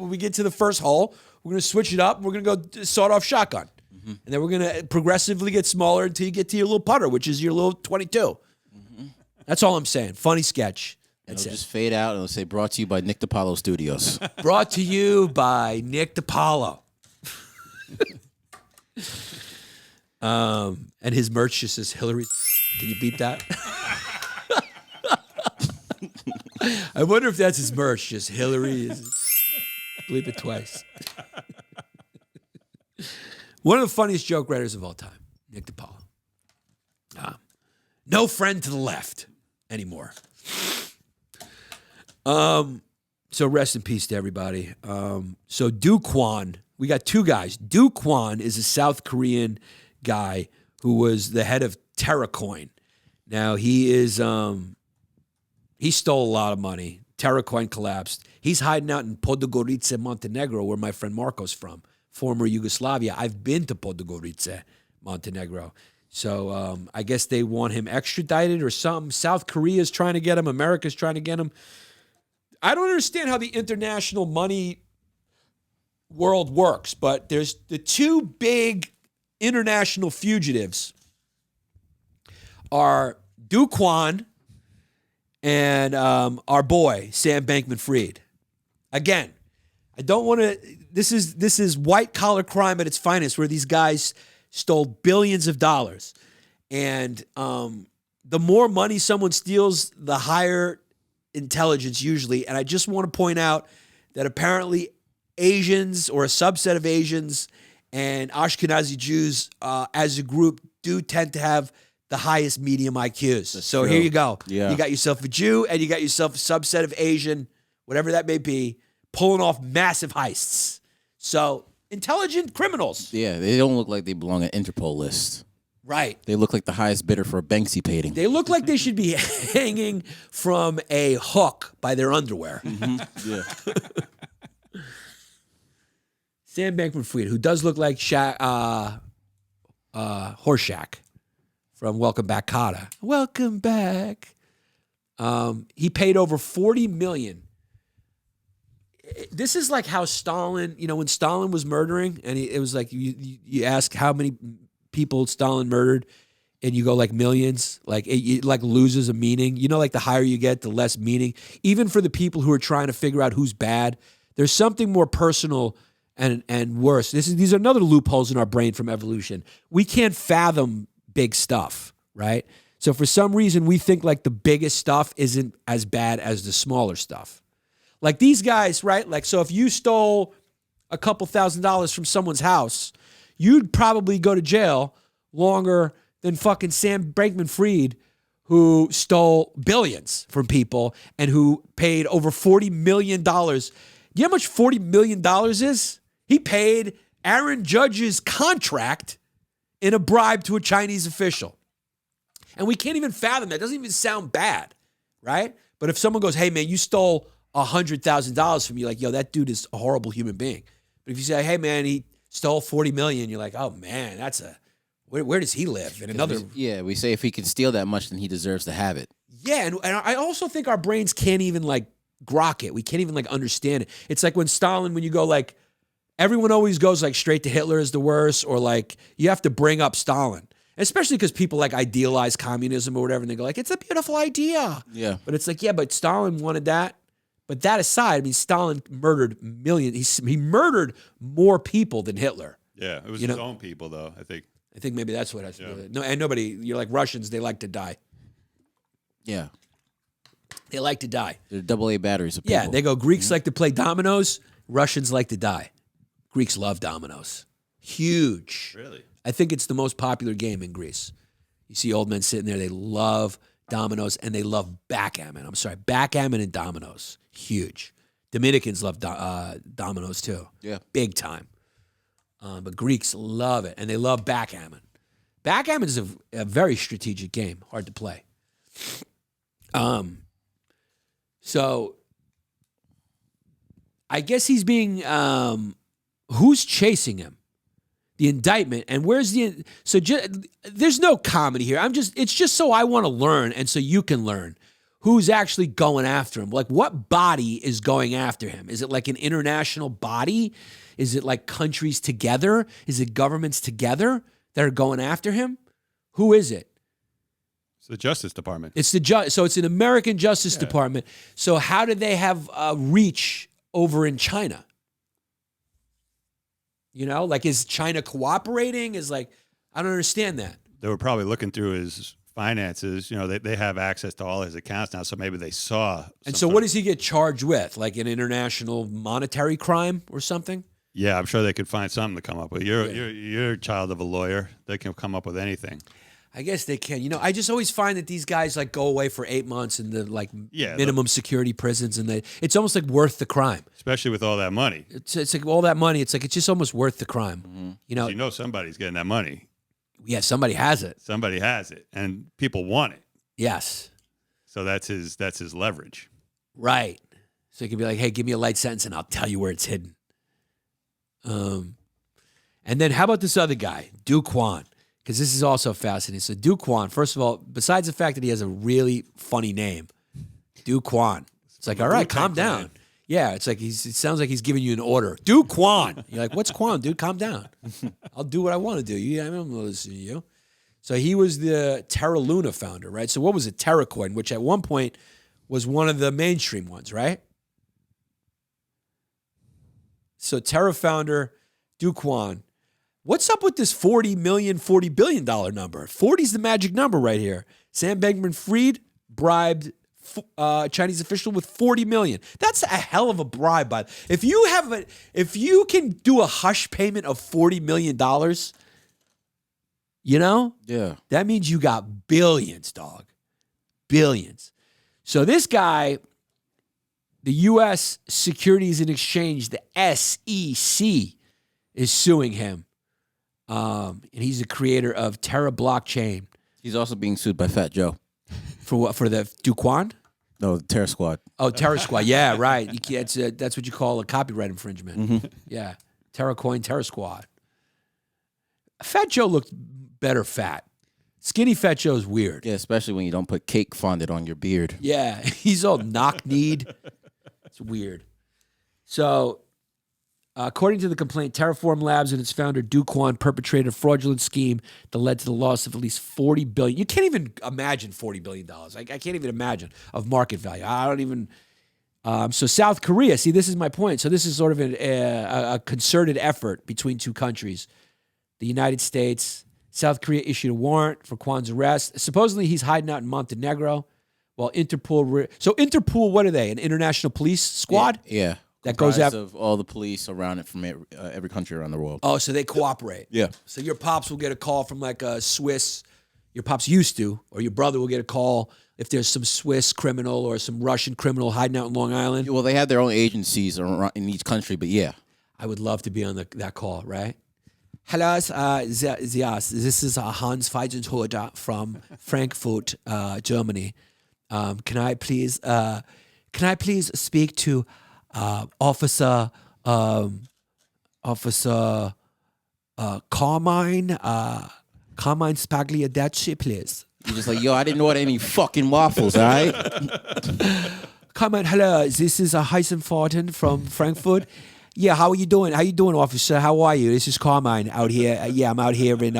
we get to the first hole, we're going to switch it up. We're going to go sawed-off shotgun. Mm-hmm. And then we're going to progressively get smaller until you get to your little putter, which is your little 22. Mm-hmm. That's all I'm saying. Funny sketch. That's It'll just fade out and it'll say brought to you by Nick DiPaolo Studios. Brought to you by Nick DiPaolo. And his merch just says Hillary. Can you beat that? I wonder if that's his merch. Just Hillary. Bleep it twice. One of the funniest joke writers of all time, Nick DiPaolo. No friend to the left anymore. So rest in peace to everybody. So Do Kwon, we got two guys. Do Kwon is a South Korean guy who was the head of TerraCoin. Now he stole a lot of money. TerraCoin collapsed. He's hiding out in Podgorica, Montenegro, where my friend Marco's from, former Yugoslavia. I've been to Podgorica, Montenegro. So I guess they want him extradited or something. South Korea's trying to get him. America's trying to get him. I don't understand how the international money world works, but there's the two big international fugitives are Do Kwon and our boy Sam Bankman-Fried. Again, I don't want to. This is white collar crime at its finest, where these guys stole billions of dollars, and the more money someone steals, the higher intelligence usually. And I just want to point out that apparently Asians, or a subset of Asians, and Ashkenazi Jews as a group do tend to have the highest medium IQs. That's so true. Here you go. Yeah. You got yourself a Jew and you got yourself a subset of Asian, whatever that may be, pulling off massive heists. So intelligent criminals. Yeah, they don't look like they belong on Interpol list. Right. They look like the highest bidder for a Banksy painting. They look like they should be hanging from a hook by their underwear. Mm-hmm. Yeah. Sam Bankman-Fried, who does look like Horseshack from Welcome Back, Kotter. Welcome back. He paid over $40 million. This is like how Stalin, when Stalin was murdering, and it was like you ask how many people Stalin murdered, and you go like millions, like it like loses a meaning. Like the higher you get, the less meaning. Even for the people who are trying to figure out who's bad, there's something more personal and worse. These are another loopholes in our brain from evolution. We can't fathom big stuff, right? So for some reason, we think like the biggest stuff isn't as bad as the smaller stuff. Like these guys, right? Like, so if you stole a couple $1,000s from someone's house, you'd probably go to jail longer than fucking Sam Bankman-Fried, who stole billions from people and who paid over $40 million. Do you know how much $40 million is? He paid Aaron Judge's contract in a bribe to a Chinese official. And we can't even fathom that. It doesn't even sound bad, right? But if someone goes, hey, man, you stole $100,000 from me, like, yo, that dude is a horrible human being. But if you say, hey, man, he stole $40 million, you're like, oh, man, where does he live? In another. Yeah, we say if he can steal that much, then he deserves to have it. Yeah, and I also think our brains can't even, like, grok it. We can't even, like, understand it. It's like when you go, like, everyone always goes, like, straight to Hitler is the worst, or, like, you have to bring up Stalin. Especially because people, like, idealize communism or whatever, and they go, like, it's a beautiful idea. Yeah. But it's like, yeah, but Stalin wanted that. But that aside, I mean, Stalin murdered millions. He murdered more people than Hitler. Yeah, it was his own people, though, I think. I think maybe that's what has to do with it. No, and nobody, you're like Russians, they like to die. Yeah. They like to die. They're AA batteries of people. Yeah, they go, Greeks like to play dominoes, Russians like to die. Greeks love dominoes. Huge. Really? I think it's the most popular game in Greece. You see old men sitting there, they love dominoes, and they love backgammon. I'm sorry, backgammon and dominoes. Huge. Dominicans love dominoes too. Yeah. Big time. But Greeks love it, and they love backgammon. Backgammon is a very strategic game, hard to play. So I guess he's being, who's chasing him? The indictment, and where's the, there's no comedy here. It's just so I want to learn and so you can learn who's actually going after him. Like, what body is going after him? Is it like an international body? Is it like countries together? Is it governments together that are going after him? Who is it? It's the Justice Department. So it's an American Justice Department. So how do they have reach over in China? You know, like, is China cooperating? I don't understand that. They were probably looking through his finances. You know, they have access to all his accounts now, so maybe they saw. And so what does he get charged with? Like an international monetary crime or something? Yeah, I'm sure they could find something to come up with. You're a child of a lawyer. They can come up with anything. I guess they can. You know, I just always find that these guys like go away for 8 months in the minimum security prisons, and it's almost like worth the crime. Especially with all that money. It's like all that money. It's just almost worth the crime. Mm-hmm. You know somebody's getting that money. Yeah, somebody has it. Somebody has it, and people want it. Yes. So that's his leverage. Right. So he can be like, hey, give me a light sentence, and I'll tell you where it's hidden. And then how about this other guy, Do Kwon? Because this is also fascinating. So Do Kwon, first of all, besides the fact that he has a really funny name, Do Kwon. It's like, all right, calm down. Yeah, it's like it sounds like he's giving you an order. Do Kwon. You're like, what's Kwon, dude? Calm down. I'll do what I want to do. I don't listen to you. So he was the Terra Luna founder, right? So what was it? TerraCoin, which at one point was one of the mainstream ones, right? So Terra founder, Do Kwon. What's up with this $40 billion number? 40 is the magic number right here. Sam Bankman-Fried bribed Chinese official with $40 million. That's a hell of a bribe. But if you can do a hush payment of $40 million, that means you got billions, dog. Billions. So this guy, the U.S. Securities and Exchange, the SEC, is suing him. And he's the creator of Terra blockchain. He's also being sued by Fat Joe. For what? For the Do Kwon? No, the Terror Squad. Oh, Terror Squad. Yeah, right. That's what you call a copyright infringement. Mm-hmm. Yeah. TerraCoin, Terror Squad. Fat Joe looked better fat. Skinny Fat Joe's weird. Yeah, especially when you don't put cake fondant on your beard. Yeah, he's all knock-kneed. It's weird. So, according to the complaint, Terraform Labs and its founder, Do Kwon, perpetrated a fraudulent scheme that led to the loss of at least $40 billion. You can't even imagine $40 billion. I can't even imagine of market value. I don't even. So South Korea, see, this is my point. So this is sort of a concerted effort between two countries. The United States, South Korea issued a warrant for Kwon's arrest. Supposedly he's hiding out in Montenegro while Interpol. So Interpol, what are they? An international police squad? Yeah. That goes after of all the police around it from every country around the world. Oh, so they cooperate. Yeah. So your pops will get a call from like a Swiss. Your pops used to, or your brother will get a call if there's some Swiss criminal or some Russian criminal hiding out in Long Island. Well, they have their own agencies in each country, but yeah. I would love to be on that call, right? Hello, yes, this is Hans Feigenhuder from Frankfurt, Germany. Can I please speak to Officer Carmine Spagliadetti, please? You're just like, yo, I didn't order any fucking waffles, all right? Carmine, hello, this is Heisen Fortin from Frankfurt. Yeah, how are you doing? How you doing, officer? How are you? This is Carmine out here. Yeah, I'm out here in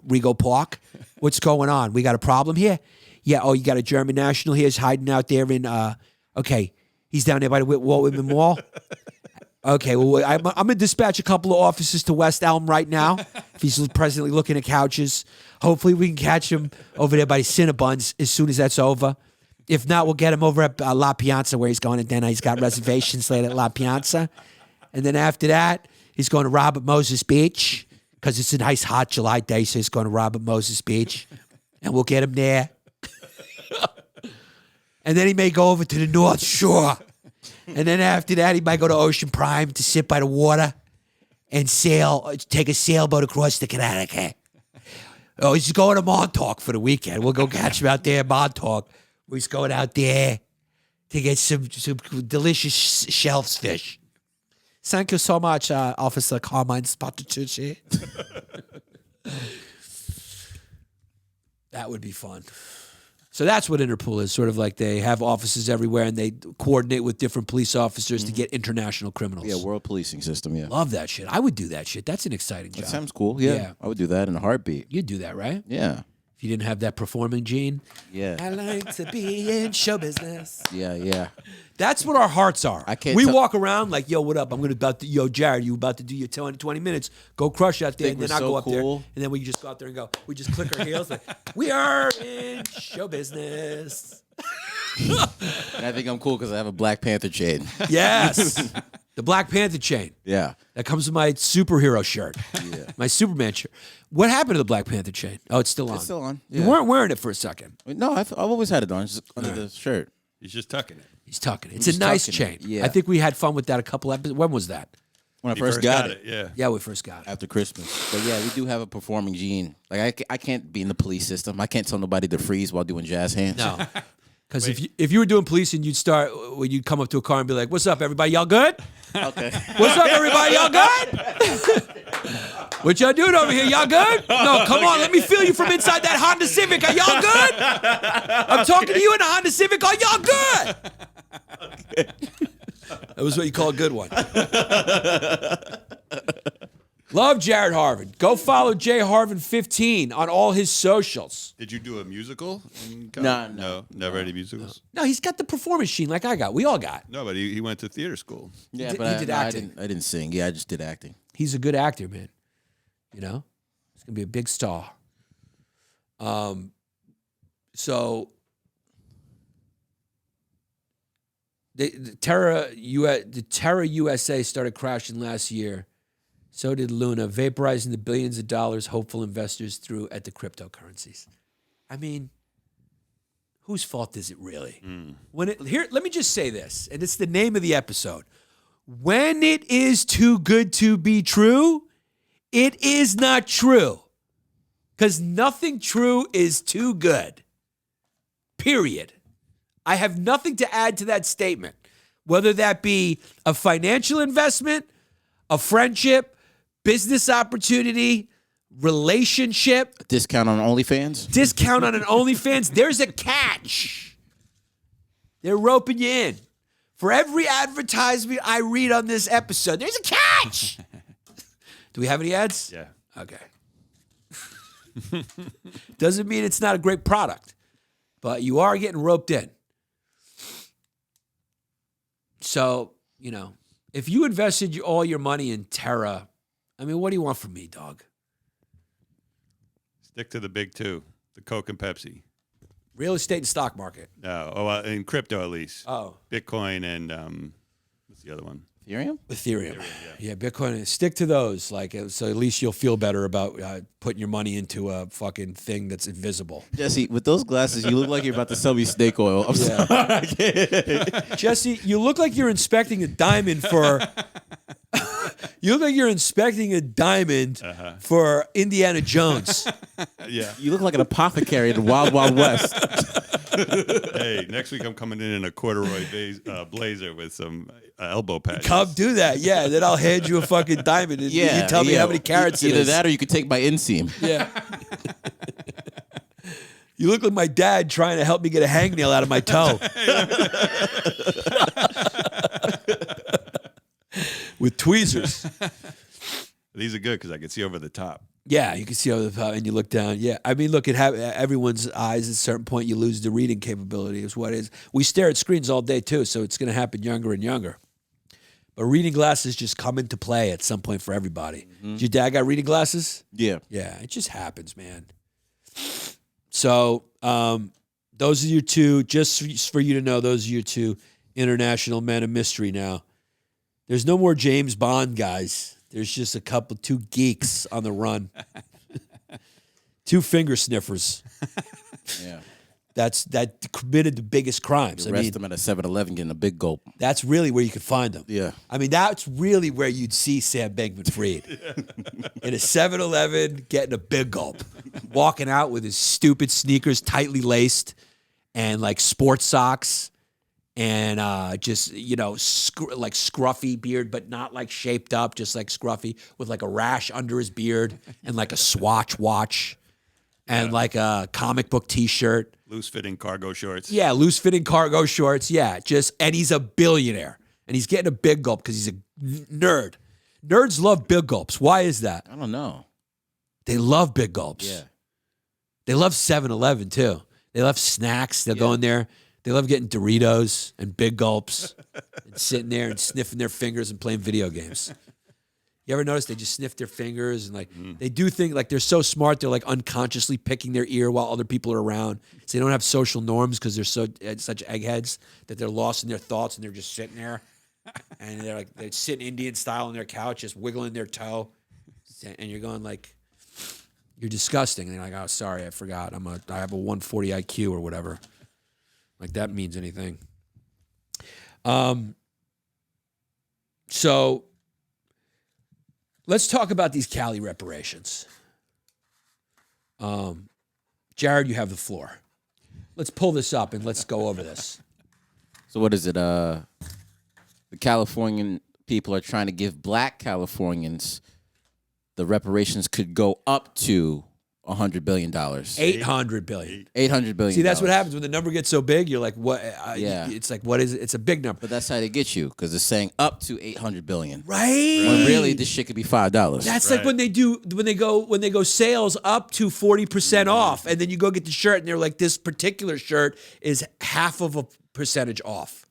Rego Park. What's going on? We got a problem here? Yeah, oh, you got a German national here. He's hiding out there in, okay, he's down there by the Walt Whitman Mall. Okay, well, I'm going to dispatch a couple of officers to West Elm right now. If he's presently looking at couches. Hopefully we can catch him over there by Cinnabons as soon as that's over. If not, we'll get him over at La Piazza where he's going, and then he's got reservations later at La Piazza. And then after that, he's going to Robert Moses Beach because it's a nice hot July day, so he's going to Robert Moses Beach. And we'll get him there. And then he may go over to the North Shore. And then after that, he might go to Ocean Prime to sit by the water and take a sailboat across the Connecticut. Oh, he's going to Montauk for the weekend. We'll go catch him out there in Montauk. He's going out there to get some delicious shellfish. Thank you so much, Officer Carmine Spattucci. That would be fun. So that's what Interpol is, sort of like they have offices everywhere and they coordinate with different police officers to get international criminals. Yeah, world policing system, yeah. Love that shit. I would do that shit. That's an exciting job. That sounds cool, yeah. Yeah. I would do that in a heartbeat. You'd do that, right? Yeah. If you didn't have that performing gene. Yeah. I like to be in show business. Yeah. That's what our hearts are. I can't we tell- walk around like, yo, what up? Yo, Jared, you about to do your 20 minutes. Go crush out there. And Think then we're I go so up there. cool. And then we just go out there and go. We just click our heels like, we are in show business. And I think I'm cool because I have a Black Panther chain. Yes. The Black Panther chain. Yeah. That comes with my superhero shirt. Yeah. My Superman shirt. What happened to the Black Panther chain? Oh, it's still on. It's still on. You Yeah. weren't wearing it for a second. No, I've always had it on. It's just under the shirt. He's just tucking it. He's tucking it. It's He's a nice tucking chain. it, yeah. I think we had fun with that a couple episodes. When was that? When I He first got it. Yeah. Yeah, we first got it. After Christmas. But yeah, we do have a performing gene. Like I can't be in the police system. I can't tell nobody to freeze while doing jazz hands. No. Because if you were doing police and you'd come up to a car and be like, what's up, everybody? Y'all good? Okay. What's up, everybody? Y'all good? What y'all doing over here? Y'all good? No, come on. Let me feel you from inside that Honda Civic. Are y'all good? I'm talking to you in a Honda Civic. Are y'all good? That was what you call a good one. Love Jared Harvin. Go follow Jay Harvin15 on all his socials. Did you do a musical? No. Never any musicals? No, he's got the performance sheen like I got. We all got. No, but he went to theater school. Yeah, He but did I acting. didn't sing. Yeah, I just did acting. He's a good actor, man. You know? He's going to be a big star. So the Terra USA started crashing last year. So did Luna, vaporizing the billions of dollars hopeful investors threw at the cryptocurrencies. I mean, whose fault is it really? Let me just say this, and it's the name of the episode. When it is too good to be true, it is not true. Because nothing true is too good. Period. I have nothing to add to that statement. Whether that be a financial investment, a friendship, business opportunity, relationship. Discount on OnlyFans? Discount on an OnlyFans. There's a catch. They're roping you in. For every advertisement I read on this episode, there's a catch. Do we have any ads? Yeah. Okay. Doesn't mean it's not a great product, but you are getting roped in. So, if you invested all your money in Terra, I mean, what do you want from me, dog? Stick to the big two, the Coke and Pepsi. Real estate and stock market. No, in crypto at least. Oh. Bitcoin and what's the other one? Ethereum? Yeah, Bitcoin. Stick to those, so at least you'll feel better about putting your money into a fucking thing that's invisible. Jesse, with those glasses, you look like you're about to sell me snake oil. I'm sorry. Jesse, you look like you're inspecting a diamond for. You look like you're inspecting a diamond for Indiana Jones. Yeah. You look like an apothecary in the Wild Wild West. Hey, next week I'm coming in a corduroy blazer with some elbow pads. Come do that, yeah. Then I'll hand you a fucking diamond, and you can tell me how many carats it Either is. that or you could take my inseam. Yeah. You look like my dad trying to help me get a hangnail out of my toe. With tweezers. These are good because I can see over the top. Yeah, you can see over the top and you look down. Yeah, I mean, look, everyone's eyes at a certain point, you lose the reading capability is what it is. We stare at screens all day too, so it's going to happen younger and younger. But reading glasses just come into play at some point for everybody. Your dad got reading glasses? Yeah. Yeah, it just happens, man. So those are your two, just for you to know, those are your two international men of mystery now. There's no more James Bond guys. There's just two geeks on the run. Two finger sniffers. Yeah. That committed the biggest crimes. Arrest them at a 7-Eleven getting a big gulp. That's really where you could find them. Yeah. I mean, that's really where you'd see Sam Bankman-Fried. In a 7-Eleven, getting a big gulp. Walking out with his stupid sneakers tightly laced and like sports socks and just, like scruffy beard, but not like shaped up, just like scruffy with like a rash under his beard and like a Swatch watch and like a comic book T-shirt. Loose-fitting cargo shorts. Yeah, loose-fitting cargo shorts. Yeah, and he's a billionaire. And he's getting a big gulp because he's a nerd. Nerds love big gulps. Why is that? I don't know. They love big gulps. Yeah. They love 7-Eleven, too. They love snacks. They'll go in there. They love getting Doritos and big gulps and sitting there and sniffing their fingers and playing video games. You ever notice they just sniff their fingers and they do think like they're so smart they're like unconsciously picking their ear while other people are around. So they don't have social norms because they're such eggheads that they're lost in their thoughts and they're just sitting there and they're sitting Indian style on their couch just wiggling their toe, and you're going like, you're disgusting. And they're like, oh, sorry, I forgot. I have a 140 IQ or whatever. Like that means anything. So let's talk about these Cali reparations. Jared, you have the floor. Let's pull this up and let's go over this. So what is it? The Californian people are trying to give black Californians the reparations could go up to $100 billion. $800 billion. $800 billion. See, that's what happens when the number gets so big. You're like, what? Yeah. It's like, what is it? It's a big number. But that's how they get you, because it's saying up to $800 billion. Right. When really this shit could be $5. That's like when they go sales up to 40% off, and then you go get the shirt, and they're like, this particular shirt is half of a percentage off.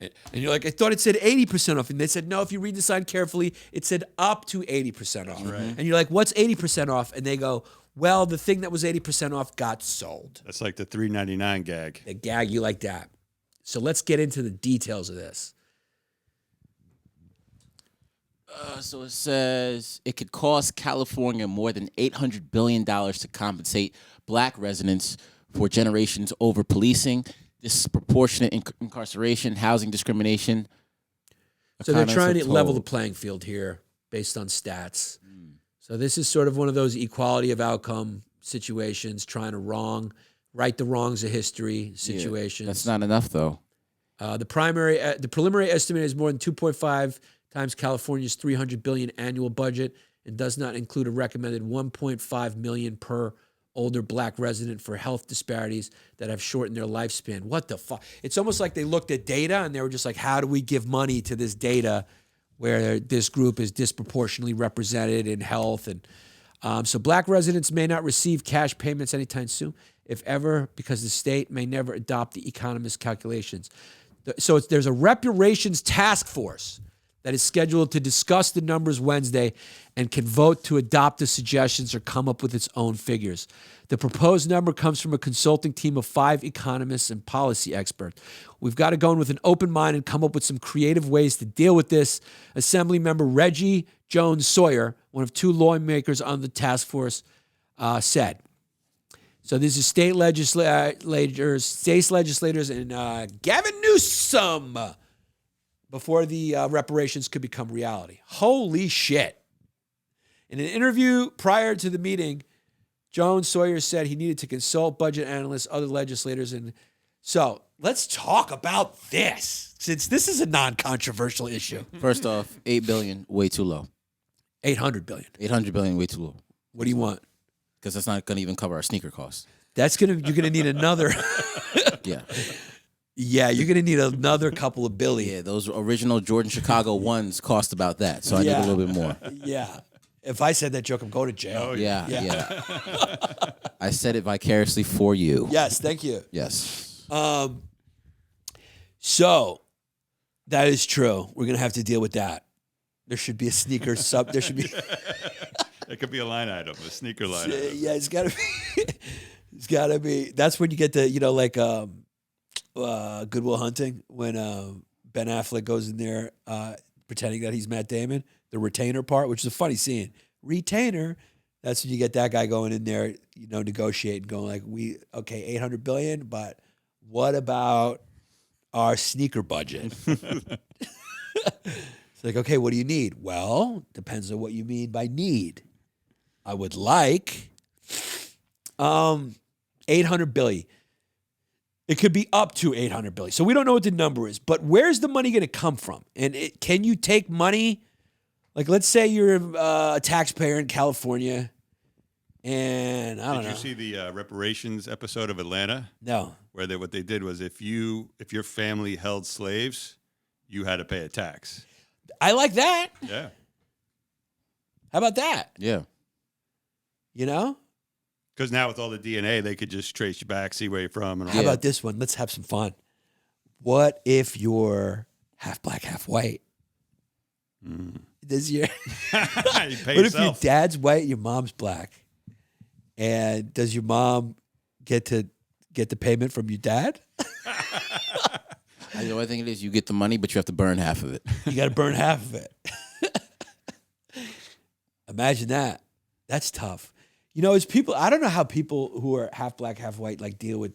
And you're like, I thought it said 80% off. And they said, no, if you read the sign carefully, it said up to 80% off. Right. And you're like, what's 80% off? And they go, well, the thing that was 80% off got sold. That's like the $3.99 gag. They gag you like that. So let's get into the details of this. So it says it could cost California more than $800 billion to compensate black residents for generations over policing, disproportionate incarceration, housing discrimination. So they're trying to level the playing field here based on stats. So this is sort of one of those equality of outcome situations, trying to right the wrongs of history situations. That's not enough, though. The preliminary estimate is more than 2.5 times California's $300 billion annual budget and does not include a recommended $1.5 million per older black resident for health disparities that have shortened their lifespan. What the fuck? It's almost like they looked at data and they were just like, how do we give money to this data where this group is disproportionately represented in health? And so black residents may not receive cash payments anytime soon, if ever, because the state may never adopt the economist's calculations. So there's a reparations task force that is scheduled to discuss the numbers Wednesday and can vote to adopt the suggestions or come up with its own figures. The proposed number comes from a consulting team of 5 economists and policy experts. We've got to go in with an open mind and come up with some creative ways to deal with this. Assembly member Reggie Jones Sawyer, one of 2 lawmakers on the task force, said. So this is state legislators and Gavin Newsom before the reparations could become reality. Holy shit. In an interview prior to the meeting, Jones Sawyer said he needed to consult budget analysts, other legislators. And so let's talk about this, since this is a non-controversial issue. First off, $8 billion, way too low. $800 billion. $800 billion, way too low. What do you want? Because that's not going to even cover our sneaker costs. You're going to need another. Yeah. Yeah, you're going to need another couple of billion. Yeah, those original Jordan Chicago ones cost about that, so I need a little bit more. Yeah. If I said that joke, I'm going to jail. Oh, Yeah. I said it vicariously for you. Yes, thank you. Yes. So that is true. We're going to have to deal with that. There should be a sneaker sub. There should be. It could be a line item, a sneaker line item. Yeah, it's got to be. It's got to be. That's when you get the, like Good Will Hunting, when Ben Affleck goes in there pretending that he's Matt Damon, the retainer part, which is a funny scene. Retainer. That's when you get that guy going in there, negotiating, going like, okay, $800 billion, but what about our sneaker budget? It's like, okay, what do you need? Well, depends on what you mean by need. I would like $800 billion. It could be up to $800 billion. So we don't know what the number is, but where's the money going to come from? And can you take money? Like, let's say you're a taxpayer in California, and I don't know. Did you see the reparations episode of Atlanta? No. Where what they did was if your family held slaves, you had to pay a tax. I like that. Yeah. How about that? Yeah. You know? Because now with all the DNA, they could just trace you back, see where you're from. And all How about this one? Let's have some fun. What if you're half black, half white? This year. You pay What yourself. if your dad's white, your mom's black? And does your mom get the payment from your dad? The only thing it is, you get the money, but you have to burn half of it. You got to burn half of it. Imagine that. That's tough. You know, I don't know how people who are half black, half white, like deal with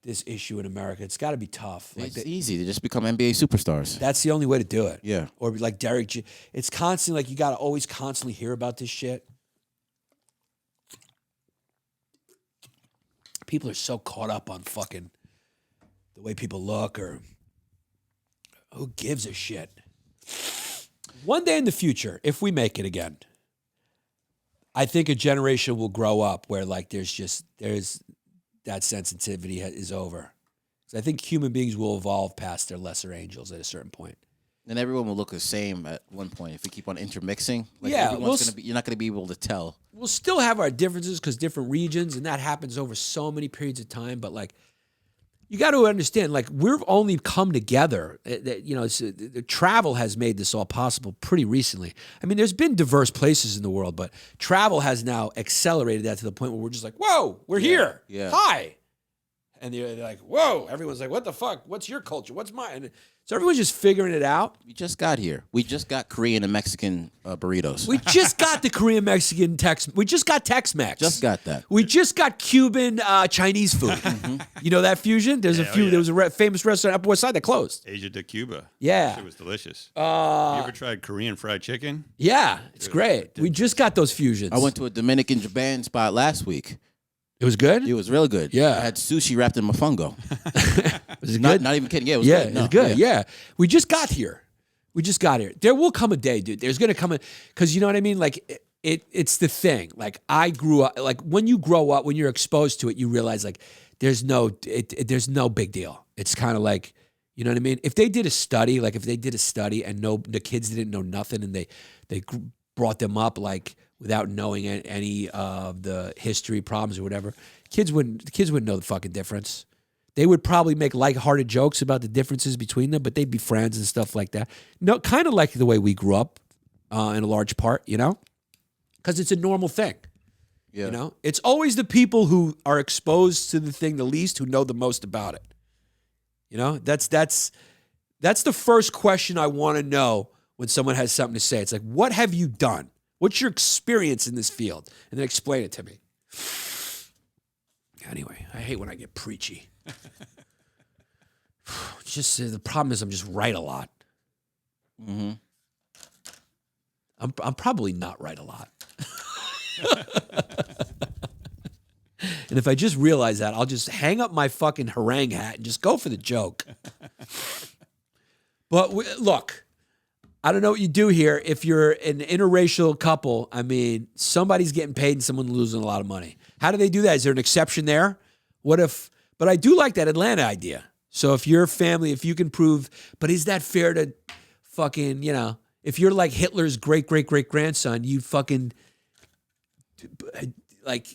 this issue in America. It's got to be tough. Like It's easy. They just become NBA superstars. that's the only way to do it. Yeah. Or like it's constantly like you got to always constantly hear about this shit. People are so caught up on fucking the way people look, or who gives a shit. One day in the future, if we make it again, I think a generation will grow up where like there's that sensitivity is over. So I think human beings will evolve past their lesser angels at a certain point. And everyone will look the same at one point if we keep on intermixing. Like Yeah, you're not gonna be able to tell. We'll still have our differences because different regions, and that happens over so many periods of time. But like, you got to understand, like we've only come together. You know, the travel has made this all possible pretty recently. I mean, there's been diverse places in the world, but travel has now accelerated that to the point where we're just like, whoa, we're here. Yeah. Hi. And they're like, whoa. Everyone's like, what the fuck? What's your culture? What's mine? And so everyone's just figuring it out. We just got here. We just got Korean and Mexican burritos. We just got the Korean Mexican Tex. We just got Tex-Mex. just got that. We just got Cuban Chinese food. You know that fusion? There's a few. yeah. There was a famous restaurant up West Side that closed. Asia de Cuba. Yeah. It was delicious. You ever tried Korean fried chicken? Yeah, it's great. We just got those fusions. I went to a Dominican Japan spot last week. It was good. It was really good. Yeah. I had sushi wrapped in mofongo. Was it Not, good? not even kidding. Yeah, it was Yeah, good. it No, was good. Yeah. We just got here. There will come a day, dude. There's gonna come a, because you know what I mean. Like it's the thing. Like I grew up. Like when you grow up, when you're exposed to it, you realize like there's no big deal. It's kind of like, you know what I mean. If they did a study, and the kids didn't know nothing, and they brought them up like without knowing any of the history problems or whatever, kids wouldn't know the fucking difference. They would probably make lighthearted jokes about the differences between them, but they'd be friends and stuff like that. No, kind of like the way we grew up in a large part, you know, because it's a normal thing. Yeah. You know, it's always the people who are exposed to the thing the least who know the most about it. You know, that's the first question I want to know when someone has something to say. It's like, what have you done? What's your experience in this field? And then explain it to me. Anyway, I hate when I get preachy. Just the problem is I'm just right a lot. Mm-hmm. I'm probably not right a lot. And if I just realize that, I'll just hang up my fucking harangue hat and just go for the joke. But look, I don't know what you do here. If you're an interracial couple, I mean, somebody's getting paid and someone's losing a lot of money. How do they do that? Is there an exception there? But I do like that Atlanta idea. So if your family, if you can prove, but is that fair to fucking, you know, if you're like Hitler's great-great-great-grandson, you fucking, like,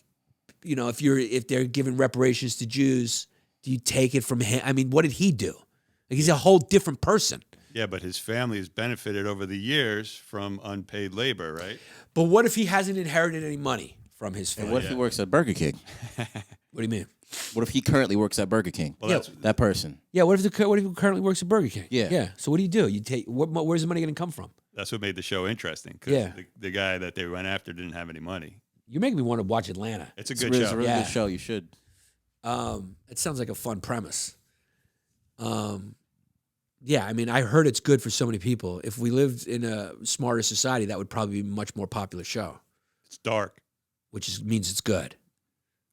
you know, if they're giving reparations to Jews, do you take it from him? I mean, what did he do? Like, he's a whole different person. Yeah, but his family has benefited over the years from unpaid labor, right? But what if he hasn't inherited any money from his family? And what if he works at Burger King? What do you mean? What if he currently works at Burger King? Well, That person. Yeah, what if he currently works at Burger King? Yeah. Yeah. So what do? You take where's the money going to come from? that's what made the show interesting. Because Yeah. the guy that they went after didn't have any money. You're making me want to watch Atlanta. It's a It's good a show. really Yeah. good show. You should. It sounds like a fun premise. Yeah, I mean, I heard it's good for so many people. If we lived in a smarter society, that would probably be a much more popular show, It's dark. means it's good.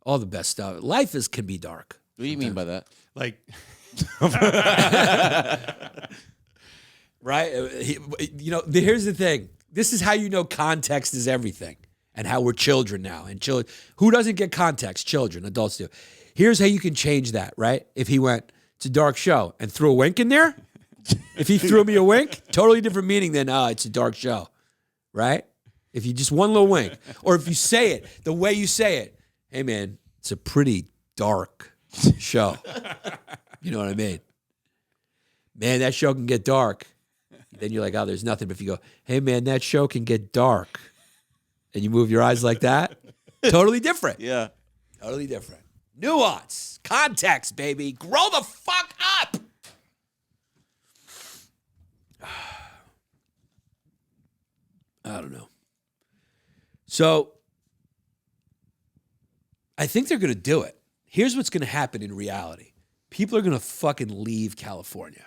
All the best stuff. Life can be dark. What do you mean by that? Like, right? Here's the thing. This is how you know context is everything, and how we're children now. And children, who doesn't get context? Children, adults do. Here's how you can change that, right? If he went, it's a dark show, and threw a wink in there, if he threw me a wink, totally different meaning than, it's a dark show, right? If you just one little wink, or if you say it the way you say it, hey man, it's a pretty dark show. You know what I mean? Man, that show can get dark. Then you're like, oh, there's nothing. But if you go, hey man, that show can get dark, and you move your eyes like that, totally different. Yeah. Totally different. Nuance, context, baby. Grow the fuck up. I don't know. So I think they're going to do it. Here's what's going to happen in reality. People are going to fucking leave California.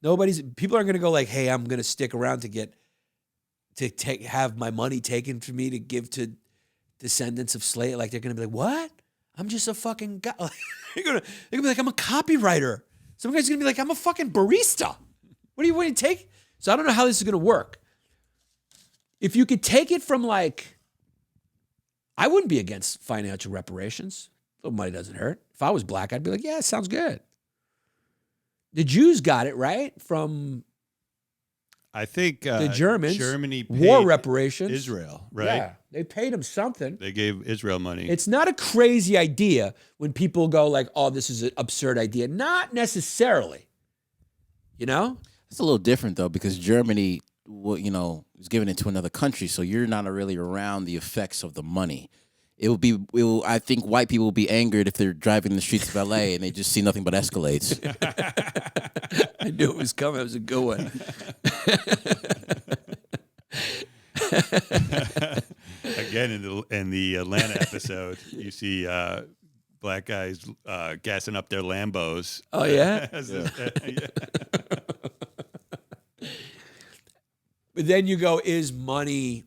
People aren't going to go like, hey, I'm going to stick around have my money taken from me to give to descendants of slaves. Like, they're going to be like, what? I'm just a fucking guy. They're going to be like, I'm a copywriter. Some guy's going to be like, I'm a fucking barista. What do you take? So I don't know how this is going to work. If you could take it from like, I wouldn't be against financial reparations. A little money doesn't hurt. If I was black, I'd be like, yeah, it sounds good. The Jews got it, right? From I think the Germans. Germany paid war reparations. Israel, right? Yeah, they paid them something. They gave Israel money. It's not a crazy idea when people go like, oh, this is an absurd idea. Not necessarily. You know? It's a little different, though, because Germany, is giving it to another country, so you're not really around the effects of the money. I think white people will be angered if they're driving the streets of LA and they just see nothing but Escalades. I knew it was coming. It was a good one. Again, in the Atlanta episode, you see black guys gassing up their Lambos. Oh, yeah? But then you go, can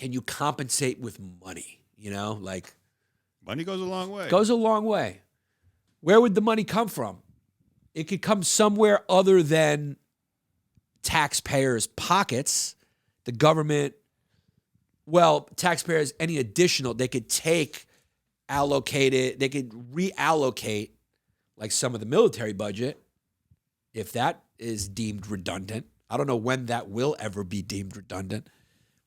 you compensate with money? Like, money goes a long way. Goes a long way. Where would the money come from? It could come somewhere other than taxpayers' pockets. The government, taxpayers, any additional, they could allocate it, they could reallocate like some of the military budget if that is deemed redundant. I don't know when that will ever be deemed redundant.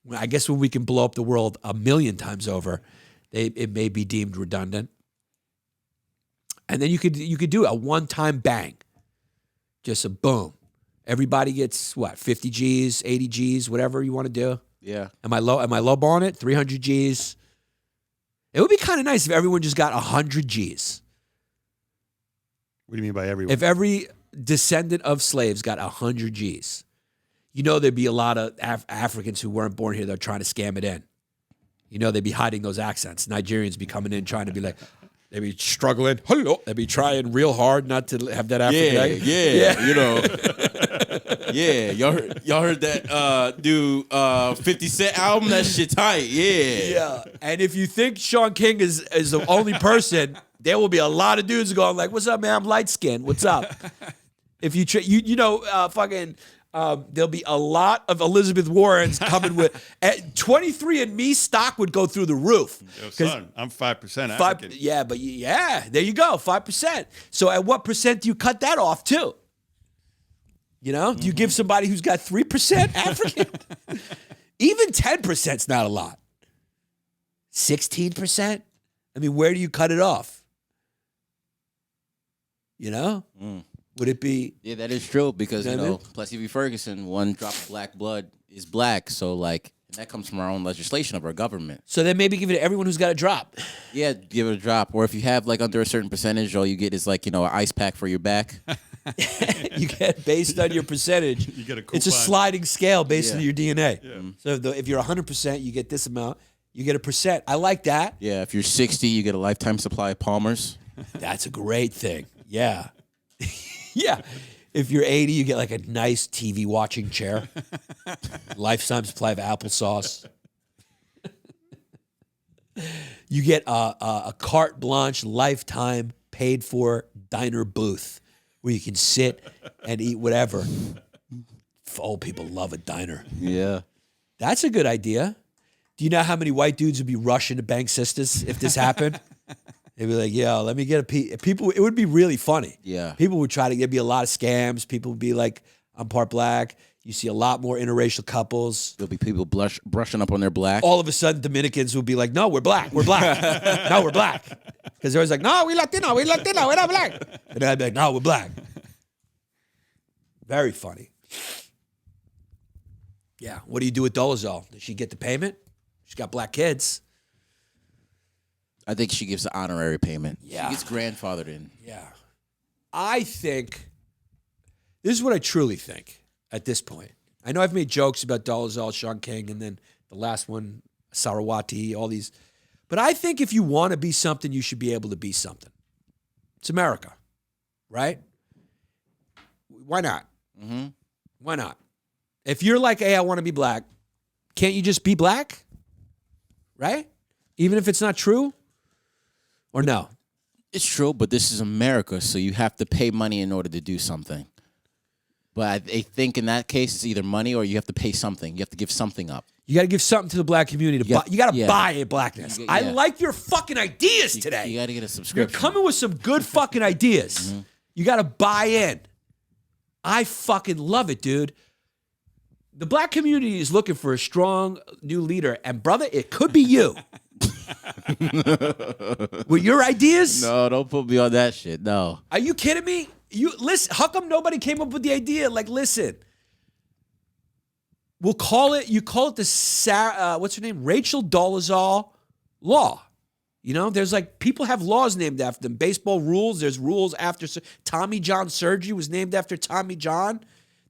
I guess when we can blow up the world 1,000,000 times over, it may be deemed redundant. And then you could do a one-time bang. Just a boom. Everybody gets 50 G's, 80 G's, whatever you want to do. Yeah. Am I lowballing it? 300 G's. It would be kind of nice if everyone just got 100 G's. What do you mean by everyone? If every descendant of slaves got 100 G's. There'd be a lot of Africans who weren't born here that are trying to scam it in. They'd be hiding those accents. Nigerians be coming in trying to be like, they'd be struggling. Hello. They'd be trying real hard not to have that African accent. Yeah. Y'all heard that dude 50 Cent album? That shit tight. Yeah. And if you think Sean King is the only person, there will be a lot of dudes going like, what's up, man? I'm light skinned. What's up? If you there'll be a lot of Elizabeth Warrens coming with 23andMe stock would go through the roof. Yo, son, I'm 5% African. There you go, 5%. So at what percent do you cut that off too? Do you give somebody who's got 3% African? Even 10% is not a lot. 16%? I mean, where do you cut it off? Would it be? Yeah, that is true because, Plessy v. Ferguson, one drop of black blood is black. So, that comes from our own legislation of our government. So then maybe give it to everyone who's got a drop. Yeah, give it a drop. Or if you have, under a certain percentage, all you get is, an ice pack for your back. You get based on your percentage. You get a coupon. It's a sliding scale based on your DNA. Yeah. So if you're 100%, you get this amount. You get a percent. I like that. Yeah, if you're 60, you get a lifetime supply of Palmer's. That's a great thing. Yeah. Yeah. If you're 80, you get a nice TV watching chair. Lifetime supply of applesauce. You get a carte blanche lifetime paid for diner booth where you can sit and eat whatever. Old people love a diner. Yeah. That's a good idea. Do you know how many white dudes would be rushing to bang sisters if this happened? They'd be like, yo, let me get a piece. People, it would be really funny. Yeah. People would there'd be a lot of scams. People would be like, I'm part black. You see a lot more interracial couples. There'll be people brushing up on their black. All of a sudden, Dominicans will be like, no, we're black. We're black. No, we're black. Because they're always like, no, we're Latino. We're Latino. We're not black. And I'd be like, no, we're black. Very funny. Yeah. What do you do with Dolezal? Does she get the payment? She's got black kids. I think she gives the honorary payment. Yeah. She gets grandfathered in. Yeah. I think, this is what I truly think at this point. I know I've made jokes about Dolezal, Sean King, and then the last one, Sarawati, all these. But I think if you want to be something, you should be able to be something. It's America, right? Why not? Mm-hmm. Why not? If you're like, hey, I want to be black, can't you just be black? Right? Even if it's not true? Or no? It's true, but this is America, so you have to pay money in order to do something. But I think in that case, it's either money or you have to pay something. You have to give something up. You got to give something to the black community. You got to buy a blackness. I Yeah. like your fucking ideas today. You got to get a subscription. You're coming with some good fucking ideas. Mm-hmm. You got to buy in. I fucking love it, dude. The black community is looking for a strong new leader. And brother, it could be you. With your ideas? No, don't put me on that shit. No. Are you kidding me? You listen, how come nobody came up with the idea? Like, listen, we'll call it, you call it the, what's her name? Rachel Dolezal law. You know, there's like, people have laws named after them. Baseball rules, there's rules after, Tommy John surgery was named after Tommy John.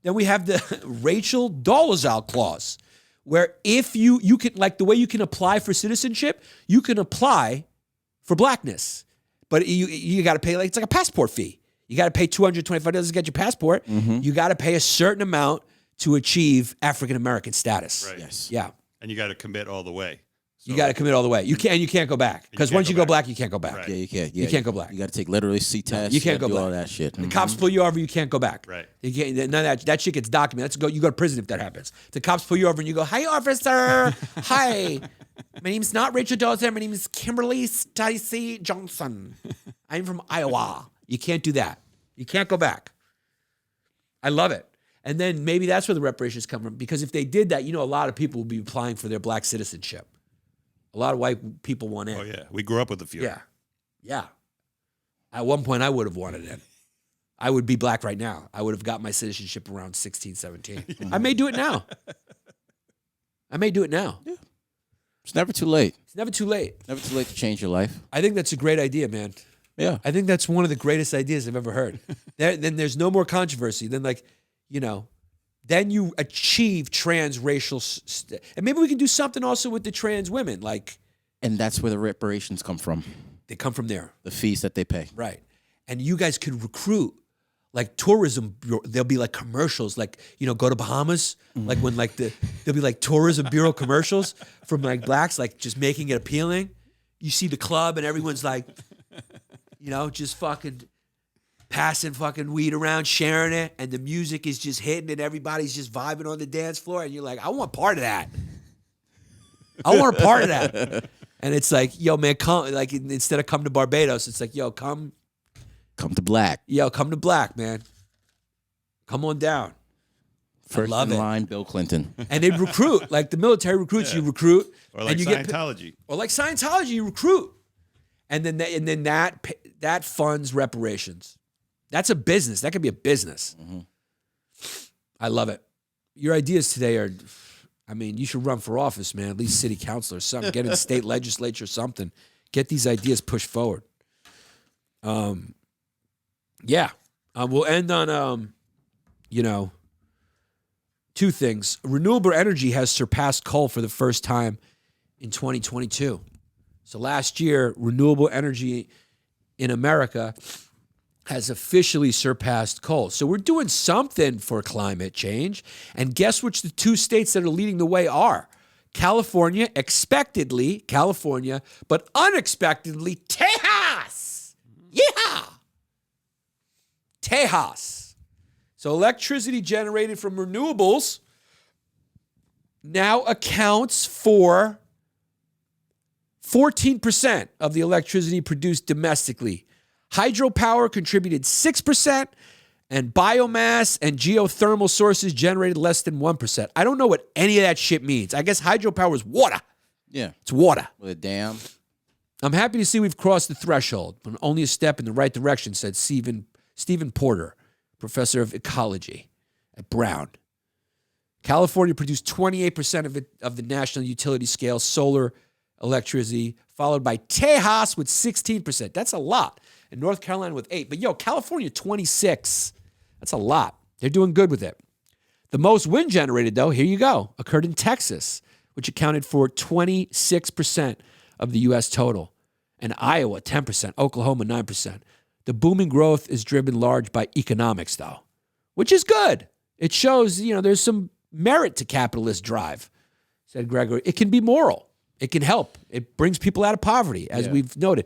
Then we have the Rachel Dolezal clause, where if you can, like the way you can apply for citizenship, you can apply for blackness. But you got to pay, like, it's like a passport fee. You got to pay $225 to get your passport. Mm-hmm. You got to pay a certain amount to achieve African-American status. Right. Yes. Yeah. And you got to commit all the way. So, You got to commit all the way. You can't go back. Because once you go black, you can't go back. Right. Yeah, you can't. Yeah, You can't go black. You got to take literacy tests. You can't go do black. all that shit. The cops pull you over, you can't go back. Right. You can't, none of that shit gets documented. You go to prison if that happens. The cops pull you over and you go, "Hi, officer. Hi. My name's not Rachel Dolezal. My name is Kimberly Stacey Johnson. I'm from Iowa." You can't do that. You can't go back. I love it. And then maybe that's where the reparations come from. Because if they did that, a lot of people would be applying for their black citizenship. A lot of white people want in. Oh, yeah. We grew up with a few. Yeah. Yeah. At one point, I would have wanted in. I would be black right now. I would have got my citizenship around 16, 17. I may do it now. Yeah. It's never too late. It's never too late. Never too late to change your life. I think that's a great idea, man. Yeah. I think that's one of the greatest ideas I've ever heard. Then there's no more controversy. Then, then you achieve transracial, and maybe we can do something also with the trans women. And that's where the reparations come from. They come from there. The fees that they pay. Right. And you guys could recruit, like tourism, there'll be like commercials, like, go to Bahamas. Like when there'll be like tourism bureau commercials from like blacks, like just making it appealing. You see the club and everyone's like, just fucking passing fucking weed around, sharing it, and the music is just hitting and everybody's just vibing on the dance floor. And you're like, I want part of that. I want a part of that. And it's like, yo, man, come, like instead of come to Barbados, it's like, yo, come to black. Yo, come to black, man. Come on down. First love in it. line, Bill Clinton. And they recruit, like the military recruits, you recruit. Or like and you Scientology. Or like Scientology, you recruit. And then that funds reparations. That's a business. That could be a business. Mm-hmm. I love it. Your ideas today are, you should run for office, man. At least city council or something. Get in the state legislature or something. Get these ideas pushed forward. Yeah. We'll end on, two things. Renewable energy has surpassed coal for the first time in 2022. So last year, renewable energy in America has officially surpassed coal. So we're doing something for climate change. And guess which the two states that are leading the way are? California, expectedly California, but unexpectedly Texas. Yeah. Tejas. So electricity generated from renewables now accounts for 14% of the electricity produced domestically. Hydropower contributed 6%, and biomass and geothermal sources generated less than 1%. I don't know what any of that shit means. I guess hydropower is water. Yeah. It's water. With a dam. I'm happy to see we've crossed the threshold, but only a step in the right direction, said Stephen Porter, professor of ecology at Brown. California produced 28% of the national utility scale solar electricity, followed by Tejas with 16%. That's a lot. And North Carolina with 8%. But California 26%. That's a lot. They're doing good with it. The most wind generated, though, here you go, occurred in Texas, which accounted for 26% of the U.S. total. And Iowa, 10%. Oklahoma, 9%. The booming growth is driven large by economics, though, which is good. It shows, there's some merit to capitalist drive, said Gregory. It can be moral. It can help. It brings people out of poverty, as we've noted.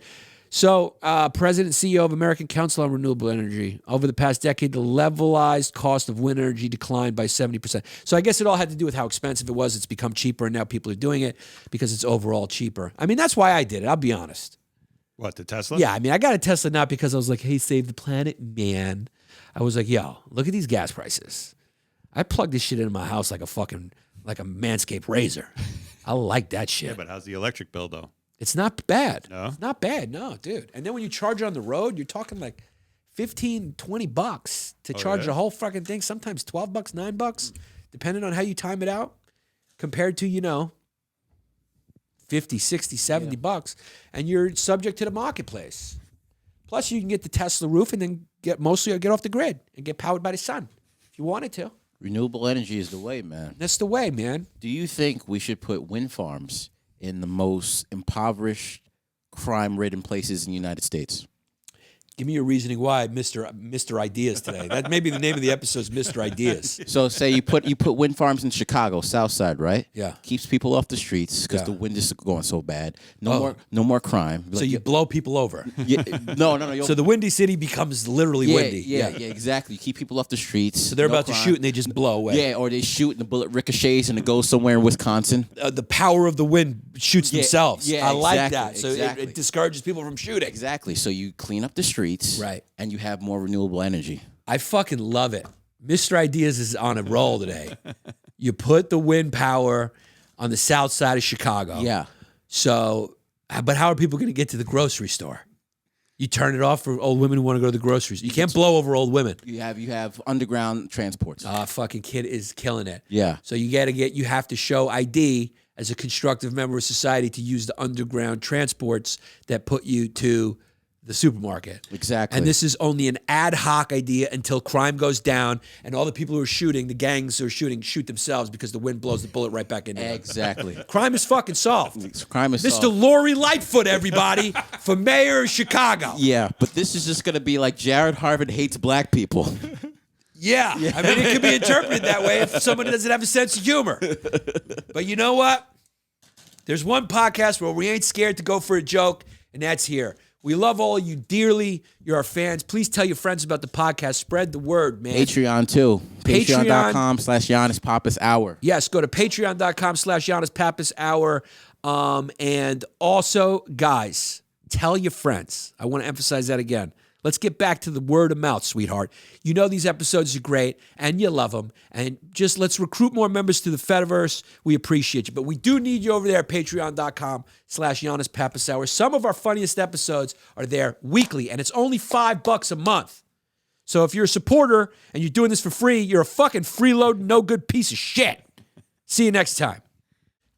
So, President and CEO of American Council on Renewable Energy. Over the past decade, the levelized cost of wind energy declined by 70%. So I guess it all had to do with how expensive it was. It's become cheaper, and now people are doing it because it's overall cheaper. I mean, that's why I did it. I'll be honest. What, the Tesla? Yeah, I mean, I got a Tesla not because I was like, hey, save the planet, man. I was like, yo, look at these gas prices. I plug this shit into my house like a Manscaped razor. I like that shit. Yeah, but how's the electric bill, though? It's not bad. No? It's not bad, no, dude. And then when you charge it on the road, you're talking like $15, $20 to charge the whole fucking thing. Sometimes $12, $9, depending on how you time it out, compared to, 50, 60, 70 bucks. And you're subject to the marketplace. Plus, you can get the Tesla roof and then get off the grid and get powered by the sun if you wanted to. Renewable energy is the way, man. That's the way, man. Do you think we should put wind farms in the most impoverished, crime-ridden places in the United States? Give me your reasoning why, Mr. Ideas today. That may be the name of the episode is Mr. Ideas. So say you put wind farms in Chicago, South Side, right? Yeah. Keeps people off the streets because the wind is going so bad. No more crime. So you blow people over. Yeah, no. So the Windy City becomes literally windy. Yeah, exactly. You keep people off the streets. So they're about to shoot and they just blow away. Yeah, or they shoot and the bullet ricochets and it goes somewhere in Wisconsin. The power of the wind shoots themselves. Yeah, I like exactly, that. So it discourages people from shooting. Exactly. So you clean up the streets. Right. And you have more renewable energy. I fucking love it. Mr. Ideas is on a roll today. You put the wind power on the south side of Chicago. Yeah. So, but how are people going to get to the grocery store? You turn it off for old women who want to go to the groceries. You can't blow over old women. You have underground transports. Fucking kid is killing it. Yeah. So you have to show ID as a constructive member of society to use the underground transports that put you to the supermarket. Exactly. And this is only an ad hoc idea until crime goes down and all the people who are shooting, the gangs who are shooting, shoot themselves because the wind blows the bullet right back into them. Exactly. Crime is fucking solved. Crime is Mr. solved. Lori Lightfoot, everybody, for mayor of Chicago. Yeah, but this is just going to be like Jared Harvard hates black people. Yeah. I mean, it could be interpreted that way if somebody doesn't have a sense of humor. But you know what? There's one podcast where we ain't scared to go for a joke, and that's here. We love all of you dearly. You're our fans. Please tell your friends about the podcast. Spread the word, man. Patreon, too. Patreon.com/Yannis Pappas Hour. Yes, go to patreon.com/Yannis Pappas Hour. And also, guys, tell your friends. I want to emphasize that again. Let's get back to the word of mouth, sweetheart. You know these episodes are great, and you love them. And just let's recruit more members to the Fediverse. We appreciate you. But we do need you over there at patreon.com/Yannis Pappas Hour. Some of our funniest episodes are there weekly, and it's only $5 a month. So if you're a supporter and you're doing this for free, you're a fucking freeloading, no good piece of shit. See you next time.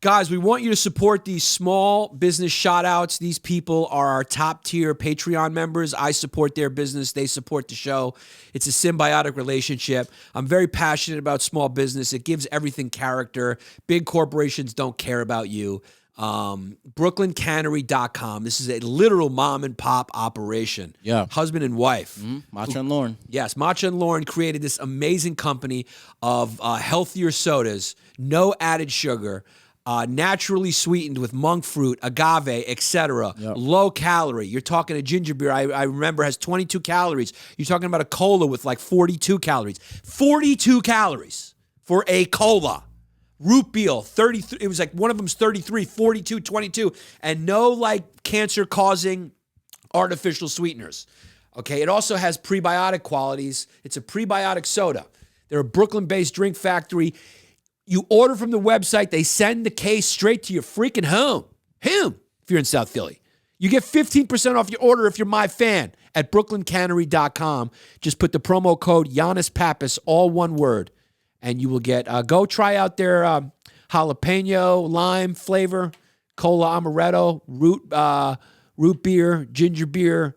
Guys, we want you to support these small business shout-outs. These people are our top-tier Patreon members. I support their business. They support the show. It's a symbiotic relationship. I'm very passionate about small business. It gives everything character. Big corporations don't care about you. BrooklynCannery.com. This is a literal mom-and-pop operation. Yeah. Husband and wife. Matcha and Lauren. Yes, Matcha and Lauren created this amazing company of healthier sodas, no added sugar, naturally sweetened with monk fruit, agave, etc. Yep. Low calorie. You're talking a ginger beer, I remember, has 22 calories. You're talking about a cola with like 42 calories. 42 calories for a cola. Root beer, 33. It was like one of them's 33, 42, 22. And no like cancer-causing artificial sweeteners. Okay, it also has prebiotic qualities. It's a prebiotic soda. They're a Brooklyn-based drink factory. You order from the website, they send the case straight to your freaking home. If you're in South Philly. You get 15% off your order if you're my fan at brooklyncannery.com. Just put the promo code Yannis Pappas, all one word, and you will get, go try out their jalapeno, lime flavor, cola amaretto, root beer, ginger beer.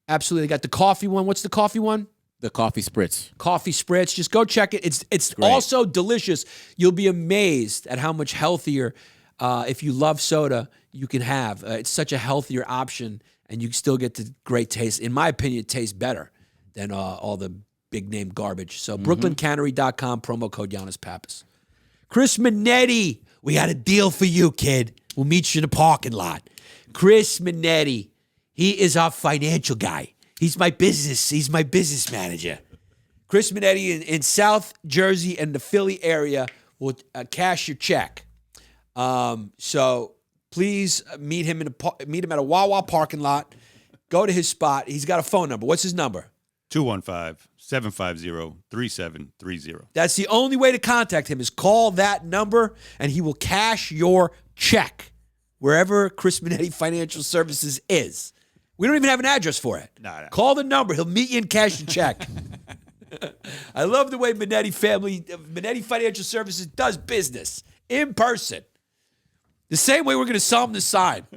Absolutely. They got the coffee one. What's the coffee one? The coffee spritz. Coffee spritz. Just go check it. It's also delicious. You'll be amazed at how much healthier, if you love soda, you can have. It's such a healthier option, and you still get the great taste. In my opinion, it tastes better than all the big name garbage. So brooklyncannery.com, promo code Yannis Pappas. Chris Minetti, we got a deal for you, kid. We'll meet you in the parking lot. Chris Minetti, he is our financial guy. He's my business manager. Chris Minetti in South Jersey and the Philly area will cash your check. So please meet him at a Wawa parking lot. Go to his spot. He's got a phone number. What's his number? 215-750-3730. That's the only way to contact him is call that number, and he will cash your check wherever Chris Minetti Financial Services is. We don't even have an address for it. No. Call the number. He'll meet you and cash your check. I love the way Minetti Financial Services does business in person. The same way we're going to sell them the sign.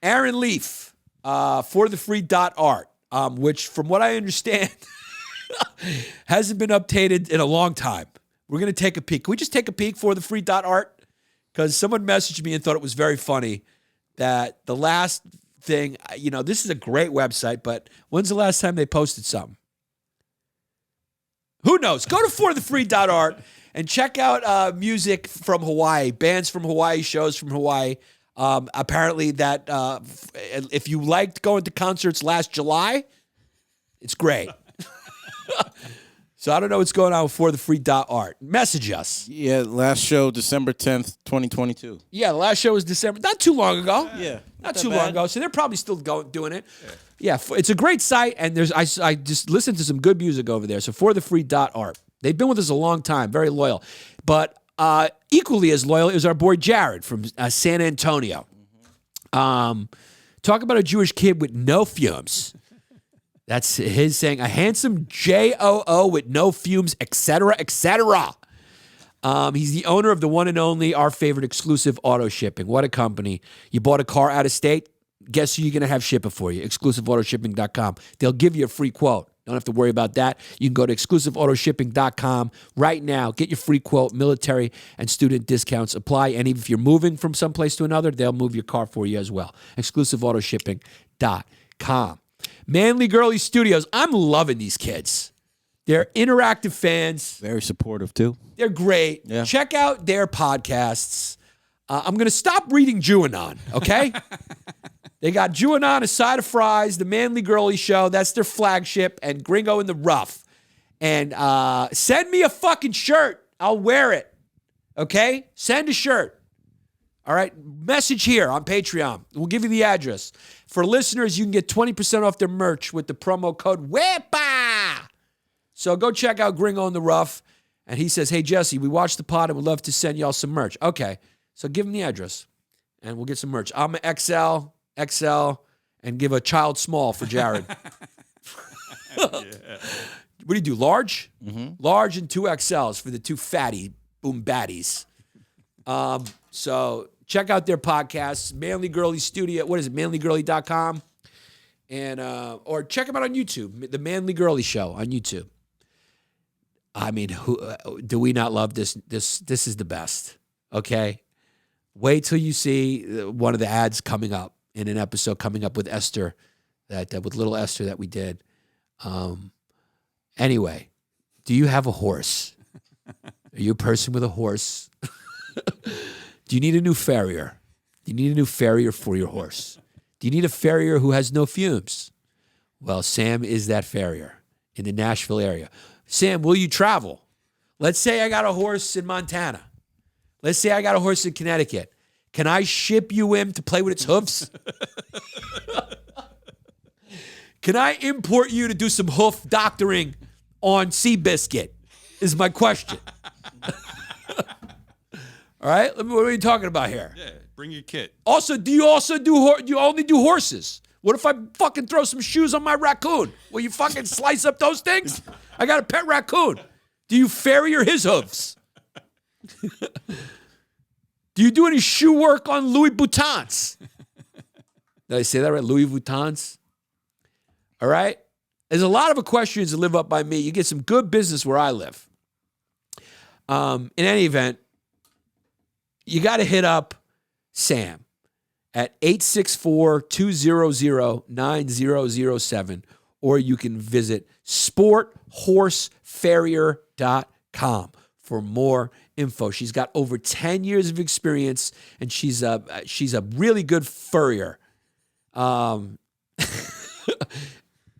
Aaron Leaf, forthefree.art, which from what I understand hasn't been updated in a long time. We're going to take a peek. Can we just take a peek for forthefree.art? Because someone messaged me and thought it was very funny that the last thing, this is a great website, but when's the last time they posted something? Who knows? Go to forthefree.art and check out music from Hawaii, bands from Hawaii, shows from Hawaii. Apparently that if you liked going to concerts last July, it's great. So I don't know what's going on with forthefree.art. Message us. Yeah, last show, December 10th, 2022. Yeah, the last show was December. Not too long ago. Yeah. Not too long ago. So they're probably still doing it. Yeah, it's a great site, and I just listened to some good music over there. So forthefree.art. They've been with us a long time, very loyal. But equally as loyal is our boy Jared from San Antonio. Talk about a Jewish kid with no fumes. That's his saying, a handsome J-O-O with no fumes, etc., etc. He's the owner of the one and only, our favorite, Exclusive Auto Shipping. What a company. You bought a car out of state? Guess who you're going to have ship it for you? ExclusiveAutoShipping.com. They'll give you a free quote. Don't have to worry about that. You can go to ExclusiveAutoShipping.com right now. Get your free quote. Military and student discounts apply. And even if you're moving from someplace to another, they'll move your car for you as well. ExclusiveAutoShipping.com. Manly Girly Studios. I'm loving these kids. They're interactive fans. Very supportive, too. They're great. Yeah. Check out their podcasts. I'm going to stop reading Jewanon, okay? They got Jewanon, a side of fries, the Manly Girly Show. That's their flagship, and Gringo in the Rough. And send me a fucking shirt. I'll wear it, okay? Send a shirt. All right? Message here on Patreon. We'll give you the address. For listeners, you can get 20% off their merch with the promo code WHIPPA. So go check out Gringo in the Rough. And he says, hey, Jesse, we watched the pod and would love to send y'all some merch. Okay, so give him the address, and we'll get some merch. I'm an XL, and give a child small for Jared. Yeah. What do you do, large? Mm-hmm. Large and 2 XLs for the 2 fatty boom baddies. So check out their podcasts, Manly Girly Studio. What is it, manlygirly.com? And or check them out on YouTube, The Manly Girly Show on YouTube. I mean, do we not love this? This is the best, okay? Wait till you see one of the ads coming up in an episode coming up with Esther, with little Esther that we did. Anyway, do you have a horse? Are you a person with a horse? Do you need a new farrier? Do you need a new farrier for your horse? Do you need a farrier who has no fumes? Well, Sam is that farrier in the Nashville area. Sam, will you travel? Let's say I got a horse in Montana. Let's say I got a horse in Connecticut. Can I ship you in to play with its hoofs? Can I import you to do some hoof doctoring on Seabiscuit? Is my question. All right, what are we talking about here? Yeah, bring your kit. Also, do you only do horses? What if I fucking throw some shoes on my raccoon? Will you fucking slice up those things? I got a pet raccoon. Do you farrier his hooves? Do you do any shoe work on Louis Vuittons? Did I say that right? Louis Vuittons? All right? There's a lot of equestrians that live up by me. You get some good business where I live. In any event, you got to hit up Sam at 864-200-9007, or you can visit sporthorsefarrier.com for more info. She's got over 10 years of experience, and she's a really good furrier.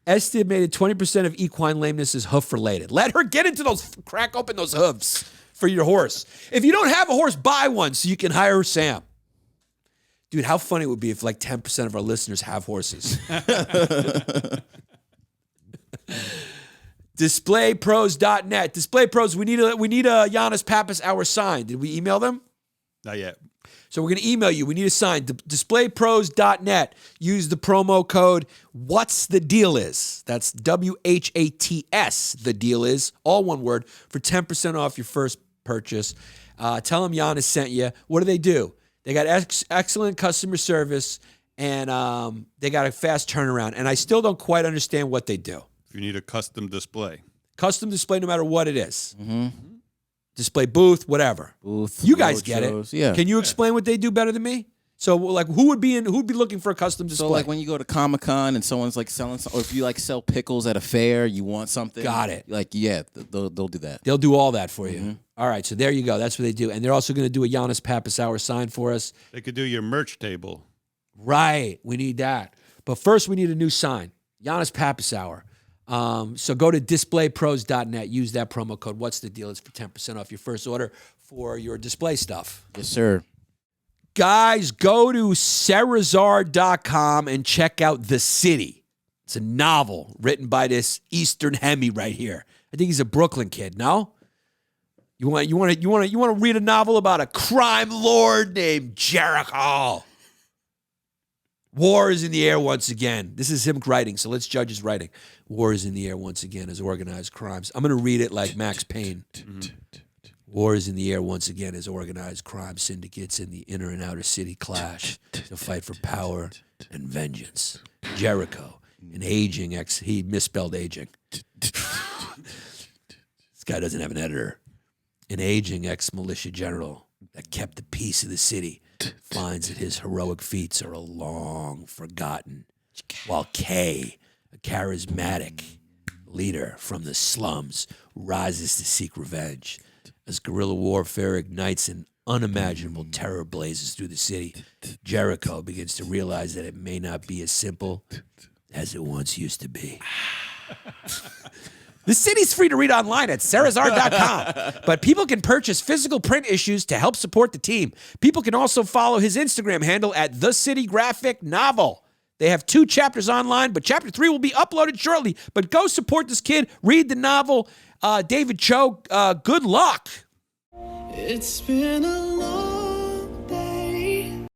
Estimated 20% of equine lameness is hoof related. Let her get into those, crack open those hooves for your horse. If you don't have a horse, buy one so you can hire Sam. Dude, how funny it would be if like 10% of our listeners have horses. DisplayPros.net. Display Pros, we need a Yannis Pappas hour sign. Did we email them? Not yet. So we're going to email you. We need a sign. DisplayPros.net. Use the promo code What's the Deal Is. That's WHATS. The deal is all one word for 10% off your first purchase. Tell them Yannis sent you. What do? They got excellent customer service, and they got a fast turnaround. And I still don't quite understand what they do. If you need a custom display. Custom display, no matter what it is. Mm-hmm. Display booth, whatever. Booth. You guys get shows. it. Yeah. Can you explain what they do better than me? So, like, who'd be looking for a custom display? So, like, when you go to Comic-Con and someone's like selling, or if you like sell pickles at a fair, you want something. Got it. Like, yeah, they'll do that. They'll do all that for you. Mm-hmm. All right, so there you go. That's what they do, and they're also going to do a Yannis Pappas hour sign for us. They could do your merch table. Right, we need that. But first, we need a new sign. Yannis Pappas hour. So go to displaypros.net. Use that promo code. What's the deal? It's for 10% off your first order for your display stuff. Yes, sir. Guys, go to Cerazar.com and check out The City. It's a novel written by this Eastern Hemi right here. I think he's a Brooklyn kid. No? You want to read a novel about a crime lord named Jericho? War is in the air once again. This is him writing, so let's judge his writing. War is in the air once again as organized crimes. I'm going to read it like Max Payne. War is in the air once again as organized crime syndicates in the inner and outer city clash to fight for power and vengeance. Jericho, an aging he misspelled aging. This guy doesn't have an editor. An aging ex-militia general that kept the peace of the city finds that his heroic feats are long forgotten, while Kay, a charismatic leader from the slums, rises to seek revenge. As guerrilla warfare ignites and unimaginable terror blazes through the city, Jericho begins to realize that it may not be as simple as it once used to be. The City's free to read online at Cerazar.com, but people can purchase physical print issues to help support the team. People can also follow his Instagram handle at The City Graphic Novel. They have 2 chapters online, but chapter 3 will be uploaded shortly. But go support this kid. Read the novel. David Cho, good luck. It's been a long